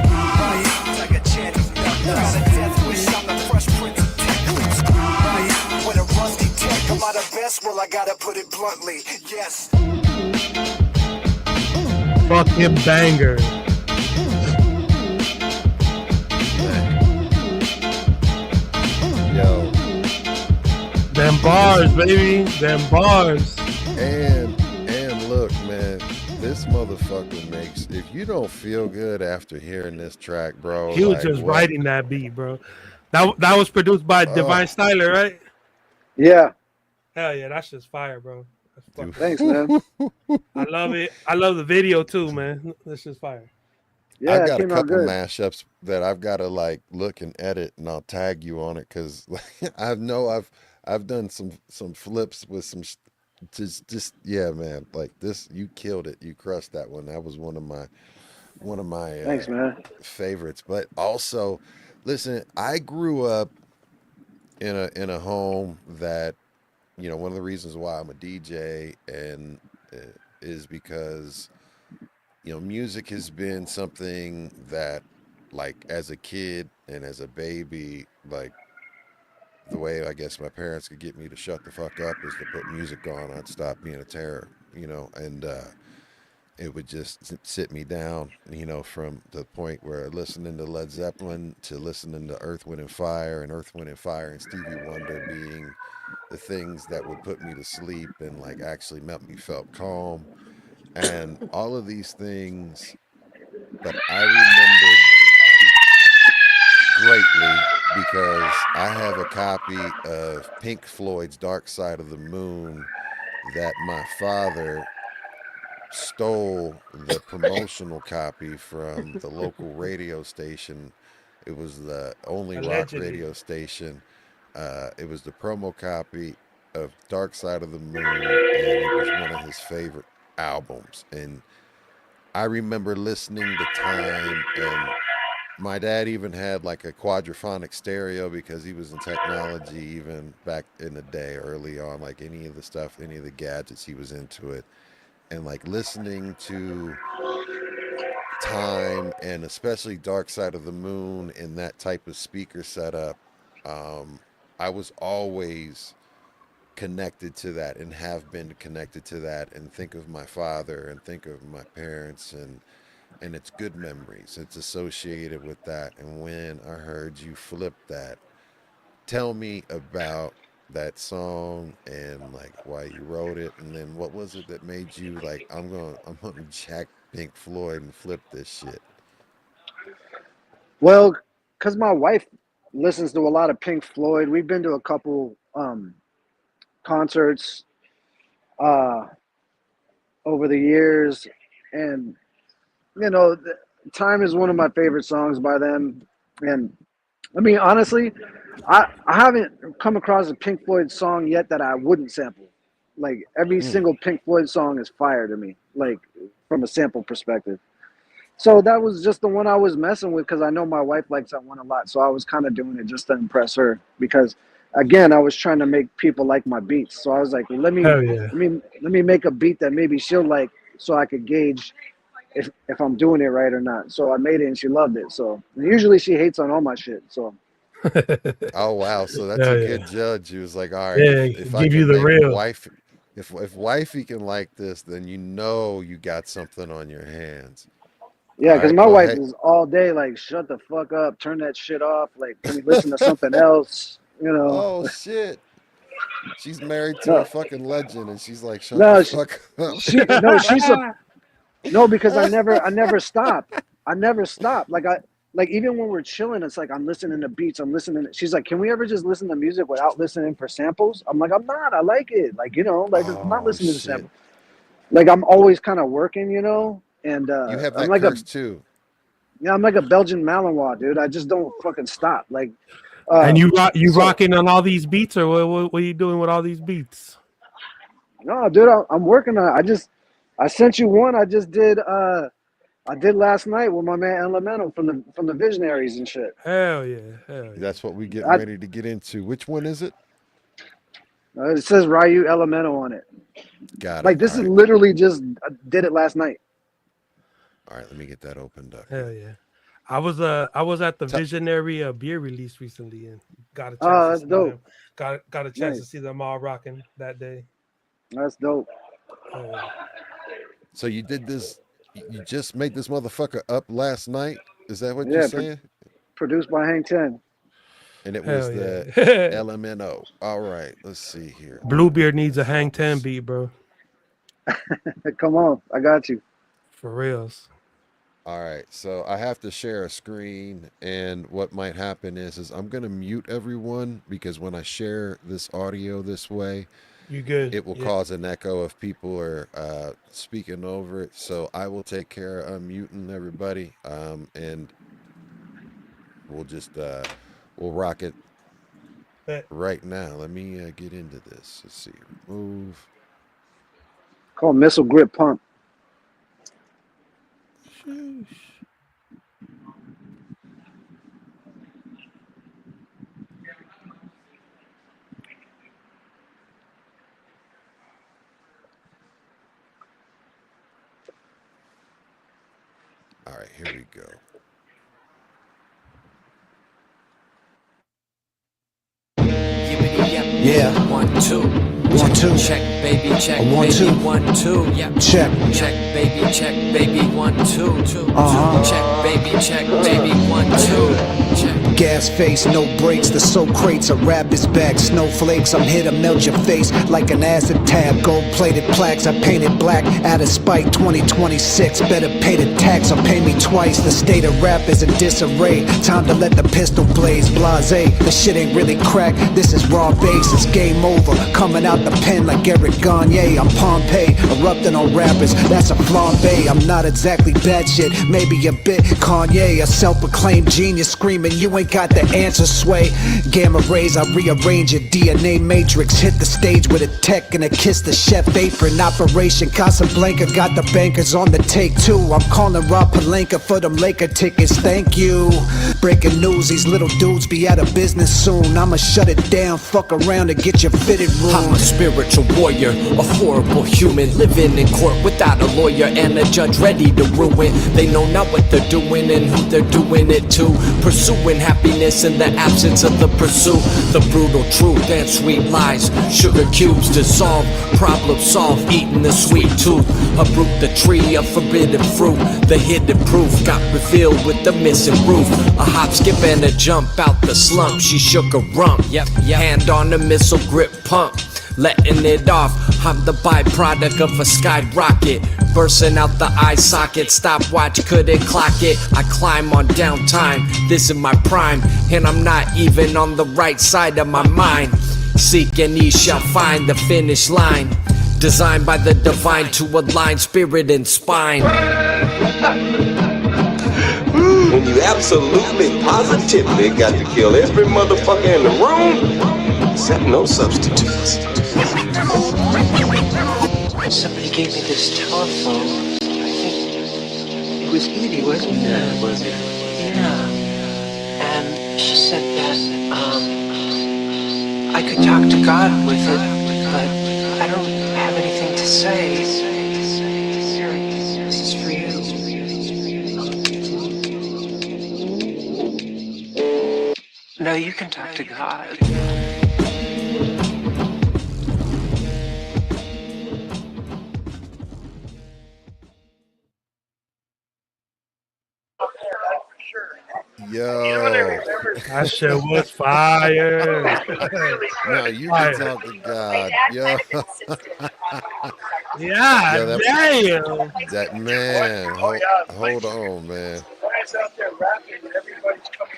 Like a chant, got a death wish. I'm the Fresh Prince of Texas. With a rusty tech, am I the best? Well, I gotta put it bluntly. Yes. Fucking banger. Yo, Them bars, baby. Them bars. and look, man, this motherfucker makes. If you don't feel good after hearing this track, bro, He was like, just what? writing that beat, bro. That was produced by Divine Styler, right? Yeah, Hell yeah, that's just fire, bro. That's fucking- thanks, man. I love it. I love the video too, man. This is fire. Yeah, I've it got a came out couple good. mashups that I've got to like look and edit, and I'll tag you on it because I've done some flips with some just yeah, man. Like this, you killed it. You crushed that one. That was one of my Thanks, man. favorites. But also, listen, I grew up in a home that, you know, one of the reasons why I'm a DJ and is because, you know, music has been something that, like, as a kid and as a baby, like, the way I guess my parents could get me to shut the fuck up is to put music on. I'd stop being a terror, you know, and it would just sit me down, you know, from the point where listening to Led Zeppelin to listening to Earth, Wind and Fire, and Earth, Wind and Fire and Stevie Wonder being the things that would put me to sleep and like actually make me felt calm, and all of these things. But I remember greatly because I have a copy of Pink Floyd's Dark Side of the Moon that my father stole the promotional copy from the local radio station. It was the only rock Allegedly. radio station. It was the promo copy of Dark Side of the Moon, and it was one of his favorite albums. And I remember listening to Time, and my dad even had like a quadraphonic stereo because he was in technology even back in the day, early on, like any of the stuff, any of the gadgets, he was into it. And like listening to Time and especially Dark Side of the Moon in that type of speaker setup, I was always connected to that and have been connected to that, and think of my father and think of my parents, and and it's good memories. It's associated with that. And when I heard you flip that, tell me about that song and like why you wrote it, and then what was it that made you like, I'm gonna jack Pink Floyd and flip this shit. Well, because my wife listens to a lot of Pink Floyd. We've been to a couple concerts over the years, and Time is one of my favorite songs by them. And I mean, honestly, I haven't come across a Pink Floyd song yet that I wouldn't sample. Like every single Pink Floyd song is fire to me, like from a sample perspective. So that was just the one I was messing with because I know my wife likes that one a lot. So I was kind of doing it just to impress her because, again, I was trying to make people like my beats. So I was like, let me make a beat that maybe she'll like, so I could gauge if I'm doing it right or not. So I made it and she loved it. So usually she hates on all my shit. So. Oh wow! So that's a good judge. He was like, all right, if I give can you the make real. if wifey can like this, then you got something on your hands. Yeah, because All right, my well, wife hey, is all day like, shut the fuck up, turn that shit off. Like, can we listen to something else? oh shit, she's married to a No, fucking legend, and she's like, shut the no, fuck up. no, because I never stop. I never stop. Like even when we're chilling, it's like I'm listening to beats. She's like, can we ever just listen to music without listening for samples? I'm like, I'm not. I like it. Like like I'm not Oh listening to shit, samples. Like I'm always kind of working, and you have I'm that like curse too. I'm like a Belgian Malinois, dude. I just don't fucking stop. Like, And you so rocking on all these beats, or what are you doing with all these beats? no, dude, I'm working on it. I sent you one. I did last night with my man Elemental from the Visionaries and shit. Hell yeah, hell yeah. That's what we getting I, ready to get into. Which one is it? it says Ryu Elemental on it. Got Like it. this All is right. literally just I did it last night. All right, let me get that opened up. Hell yeah. I was at the Visionary beer release recently and got a chance to That's see dope. them. Got a chance to Nice. see them all rocking that day. That's dope. So you did this. You just made this motherfucker up last night. Is that what Yeah, you're saying? Produced by Hang 10. And it was Hell the yeah. LMNO. All right, let's see here. Bluebeard needs a Hang 10 beat, bro. Come on, I got you. For reals. All right, so I have to share a screen, and what might happen is I'm gonna mute everyone because when I share this audio this way, You good? it will cause an echo if people are speaking over it. So I will take care of unmuting everybody, and we'll just we'll rock it right now. Let me get into this. Let's see. Remove. Called Missile Grip Pump. Sheesh. All right, here we go. Yeah. 1 2 1 2 check baby check 1 baby 2 1 2 yeah check. check baby 1 2 check baby 1 2 check. Gas face, no brakes, the soap crates, a rap is back. Snowflakes, I'm here to melt your face like an acid tab. Gold-plated plaques, I painted black out of spite. 2026, better pay the tax or pay me twice. The state of rap is in disarray. Time to let the pistol blaze. Blase, the shit ain't really crack. This is raw bass, it's game over. Coming out the pen like Eric Gagne. I'm Pompeii, erupting on rappers. That's a flambe. I'm not exactly bad shit, maybe a bit Kanye, a self-proclaimed genius screaming. You ain't got the answer, sway. Gamma rays, I rearrange your DNA matrix. Hit the stage with a tech and a kiss the chef apron. Operation Casablanca, got the bankers on the take too. I'm calling Rob Palenka for them Laker tickets, thank you. Breaking news, these little dudes be out of business soon. I'ma shut it down, fuck around and get your fitted room. I'm a spiritual warrior, a horrible human, living in court without a lawyer and a judge ready to ruin. They know not what they're doing and who they're doing it to. Pursuing happiness in the absence of the pursuit. The brutal truth and sweet lies. Sugar cubes dissolve, problem solved, eating the sweet tooth. Uproot the tree of forbidden fruit. The hidden proof got revealed with the missing roof. A hop, skip, and a jump out the slump. She shook a rump, hand on the missile grip pump. Letting it off, I'm the byproduct of a skyrocket. Bursting out the eye socket, stopwatch couldn't clock it. I climb on downtime, this is my prime. And I'm not even on the right side of my mind. Seek and ye shall find the finish line. Designed by the divine to align spirit and spine. When you absolutely, positively got to kill every motherfucker in the room, except no substitutes. Somebody gave me this telephone. I think it was Edie, wasn't it? Was it? Yeah. And she said that I could talk to God with it, but I don't have anything to say. This is for you. No, you can talk to God. Yo. That shit was fire. Now you can talk to God. Yo. Yeah, Yo, damn. That man. Hold on, man.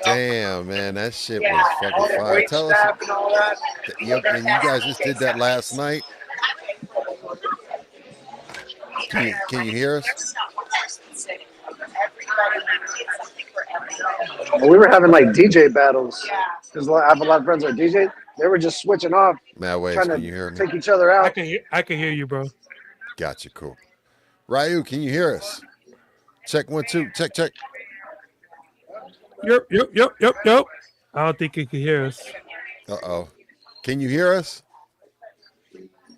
Damn, man, that shit was fucking fire. Tell us. Yo, and you guys just did that last night? Can you hear us? Well, we were having like DJ battles because I have a lot of friends that are DJs. They were just switching off, Mad ways, trying can you hear to me? take each other out. I can hear you, bro. Gotcha, cool. Ryu, can you hear us? Check 1 2. Check. Yep. I don't think he can hear us. Uh-oh. Can you hear us?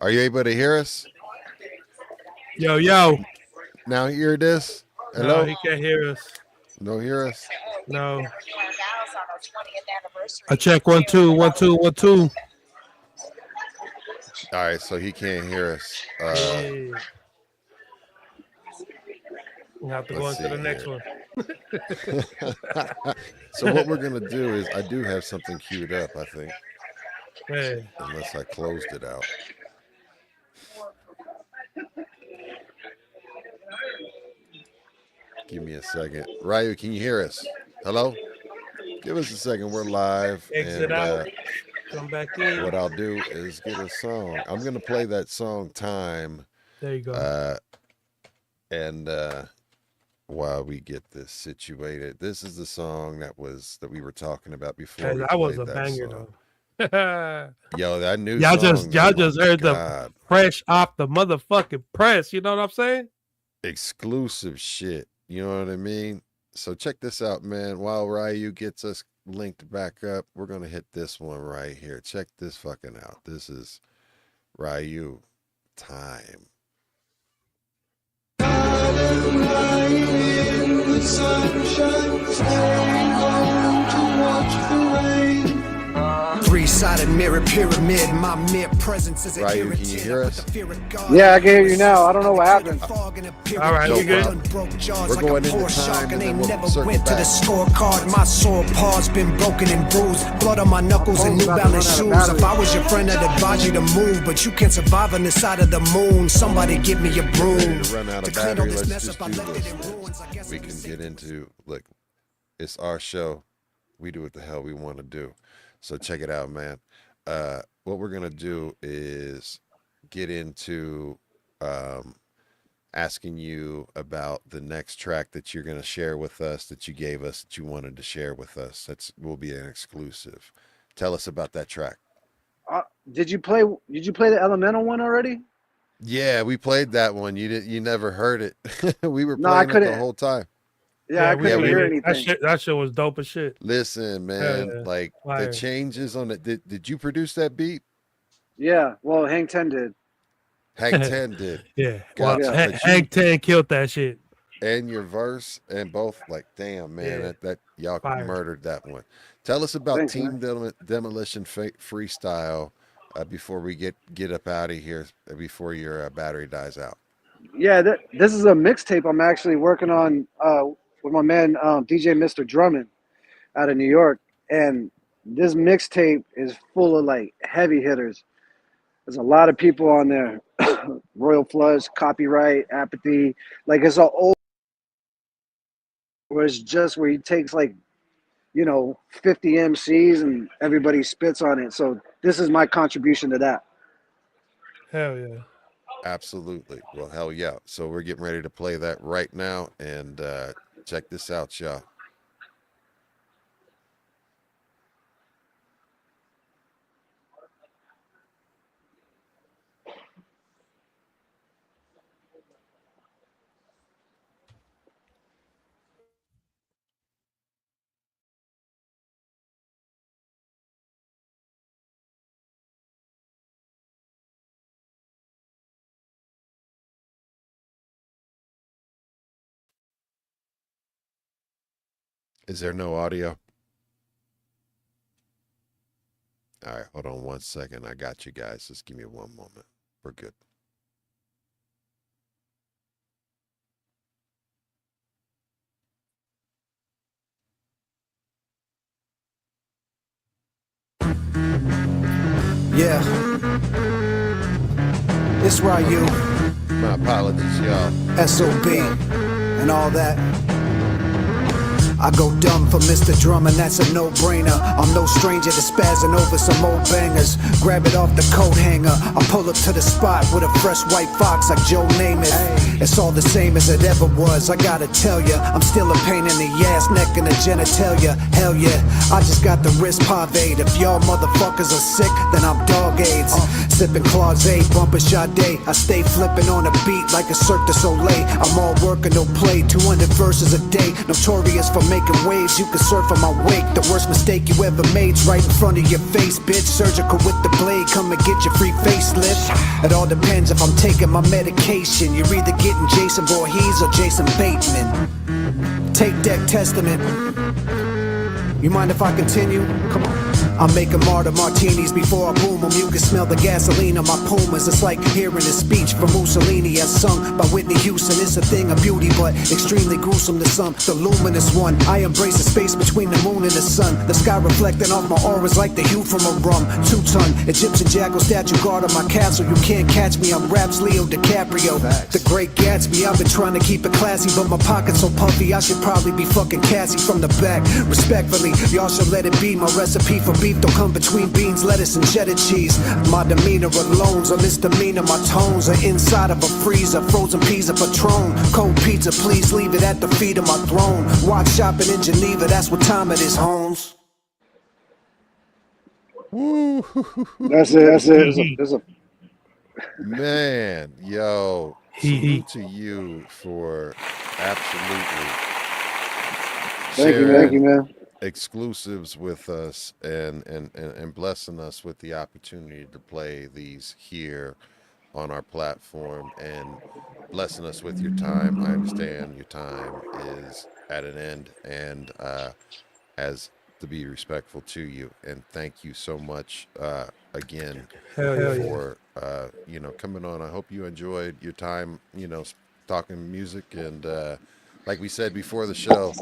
Are you able to hear us? Yo. Now hear this? Hello? No, he can't hear us. No hear us? No. I check 1 2 1 2 1 2. All right, so he can't hear us. We have to go into the next one. So what we're gonna do is I do have something queued up, I think. Hey. Unless I closed it out. Give me a second. Ryu, can you hear us? Hello? Give us a second. We're live. Exit out. Come back in. What I'll do is get a song. I'm going to play that song Time. There you go. And while we get this situated, this is the song that we were talking about before. Hey, that was a banger though. Yo, that new y'all song. Y'all just heard the fresh off the motherfucking press. You know what I'm saying? Exclusive shit. You know what I mean? So check this out, man. While Ryu gets us linked back up, we're going to hit this one right here. Check this fucking out. This is Ryu, Time. Three-sided mirror pyramid, my mere presence is Ryu, can you hear us? Yeah, I can hear you now. I don't know what happened. All right, we good. We're going into time and then we'll circle went to the back. scorecard. My sore paws been broken and bruised. Blood on my knuckles and New Balance shoes. If I was your friend, I'd advise you to move, but you can't survive on this side of the moon. Somebody give me a broom. To run out of battery, let's just do this. We can get into, look, it's our show. We do what the hell we want to do. So check it out, man. What we're going to do is get into asking you about the next track that you're going to share with us, that you gave us, that you wanted to share with us. That will be an exclusive. Tell us about that track. Did you play the Elemental one already? Yeah, we played that one. You never heard it. We were No, I playing it the couldn't. whole time. Yeah, I couldn't hear anything. That shit was dope as shit. Listen, man, Fire. the changes on it. Did you produce that beat? Yeah, well, Hank 10 did. Hank 10 did. Yeah. Gotcha. Well, Hank 10 killed that shit. and your verse, and both like, damn man, Yeah. that y'all Fire. murdered that one. Tell us about Thanks, Team man. Demolition Freestyle before we get up out of here, before your battery dies out. Yeah, this is a mixtape I'm actually working on with my man DJ Mr. Drummond out of New York, and this mixtape is full of like heavy hitters. There's a lot of people on there. Royal Flush, Copyright, Apathy. Like it's an old where it's just where he takes like, 50 MCs and everybody spits on it. So this is my contribution to that. Hell yeah. Absolutely. Well, hell yeah. So we're getting ready to play that right now, and check this out, y'all. Is there no audio? All right, hold on 1 second. I got you guys. Just give me 1 moment. We're good. Yeah. It's Ryu, My apologies, y'all. SOB, and all that. I go dumb for Mr. Drummond, that's a no-brainer. I'm no stranger to spazzing over some old bangers. Grab it off the coat hanger. I pull up to the spot with a fresh white fox like Joe Namath. It's all the same as it ever was, I gotta tell ya. I'm still a pain in the ass, neck and the genitalia. Hell yeah, I just got the wrist pavade. If y'all motherfuckers are sick, then I'm dog AIDS. Sipping Clause, bumping Sade. I stay flipping on a beat like a Cirque du Soleil. I'm all work and no play, 200 verses a day. Notorious for making waves, you can surf on my wake. The worst mistake you ever made's right in front of your face, bitch. Surgical with the blade, come and get your free facelift. It all depends if I'm taking my medication. You're either getting Jason Voorhees or Jason Bateman. Take Deck Testament. You mind if I continue? Come on. I'm making martyr martinis before I boom them. You can smell the gasoline on my Pumas. It's like hearing a speech from Mussolini as sung by Whitney Houston. It's a thing of beauty, but extremely gruesome to some. The luminous one. I embrace the space between the moon and the sun. The sky reflecting off my aura's like the hue from a rum. 2-ton Egyptian jackal statue guard on my castle. You can't catch me. I'm Raps Leo DiCaprio. The Great Gatsby. I've been trying to keep it classy, but my pocket's so puffy. I should probably be fucking Cassie from the back. Respectfully, y'all should let it be. My recipe for beef don't come between beans, lettuce, and cheddar cheese. My demeanor alone's a misdemeanor. My tones are inside of a freezer. Frozen peas of Patron. Cold pizza, please leave it at the feet of my throne. Watch shopping in Geneva, that's what time it is, Holmes. Woo. That's it. There's a Man, yo, He- salute to you for absolutely thank you, man. exclusives with us and blessing us with the opportunity to play these here on our platform and blessing us with your time. I understand your time is at an end, and as to be respectful to you, and thank you so much again Hell yeah. for coming on. I hope you enjoyed your time, talking music, and like we said before the show,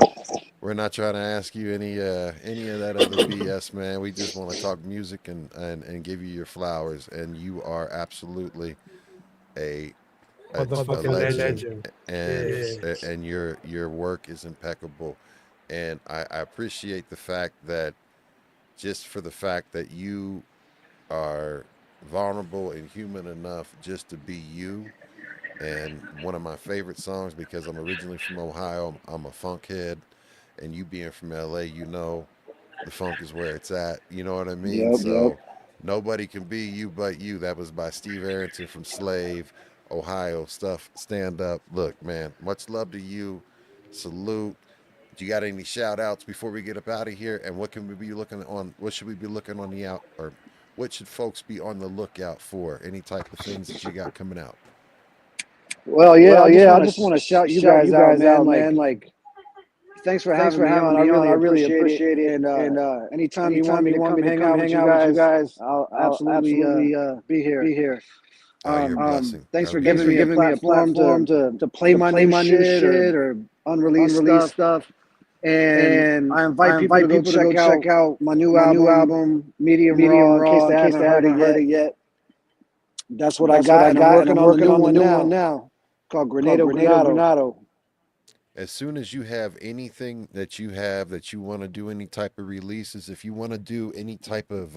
we're not trying to ask you any of that other BS, man. We just want to talk music and give you your flowers, and you are absolutely a Motherfucking legend. and your work is impeccable, and I appreciate the fact that just for the fact that you are vulnerable and human enough just to be you. And one of my favorite songs, because I'm originally from Ohio, I'm a funk head, and you being from LA, the funk is where it's at. You know what I mean? Yep, So yep. nobody can be you but you. That was by Steve Arrington from Slave, Ohio. Stuff, stand up. Look, man, much love to you. Salute. Do you got any shout outs before we get up out of here? And what can we be looking on? What should we be looking on the out, or what should folks be on the lookout for? Any type of things that you got coming out? Well, yeah, I just want to shout you guys out, man. Like, thanks for having me on. I really appreciate it. And anytime you want me to come hang out with you guys, I'll absolutely be here. Oh, you're a blessing. Thanks for Okay. giving me a platform to play my new shit or unreleased stuff. And I invite people to go check out my new album, Medium Raw, in case they haven't heard it yet. That's what I got. And I'm working on the new one now called Grenado. As soon as you have anything that you want to do, any type of releases, if you want to do any type of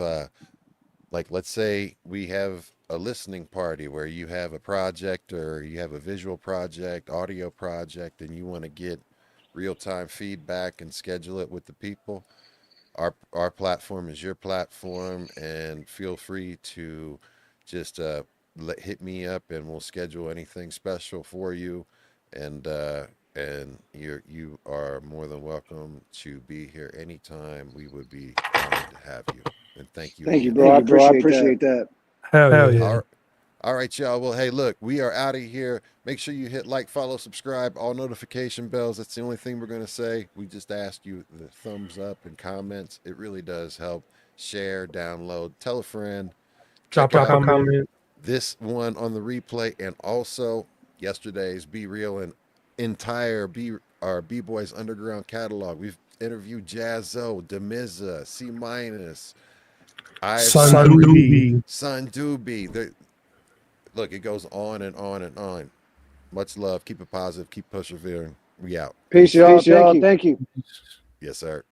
like, let's say we have a listening party where you have a project or you have a visual project, audio project, and you want to get real-time feedback and schedule it with the people, our platform is your platform, and feel free to just hit me up and we'll schedule anything special for you. And you are more than welcome to be here anytime. We would be honored to have you. And thank you. Thank you, bro. I appreciate that. Hell yeah. All right, y'all. Well, hey, look, we are out of here. Make sure you hit like, follow, subscribe, all notification bells. That's the only thing we're going to say. We just ask you the thumbs up and comments. It really does help. Share, download, tell a friend. Drop a comment. This one on the replay, and also yesterday's Be Real and entire our B-Boys Underground catalog. We've interviewed Jazzo, Demigodz, C-, Sun Doobie. Look, it goes on and on and on. Much love. Keep it positive. Keep persevering. We out. Peace, y'all. Thank you. Yes, sir.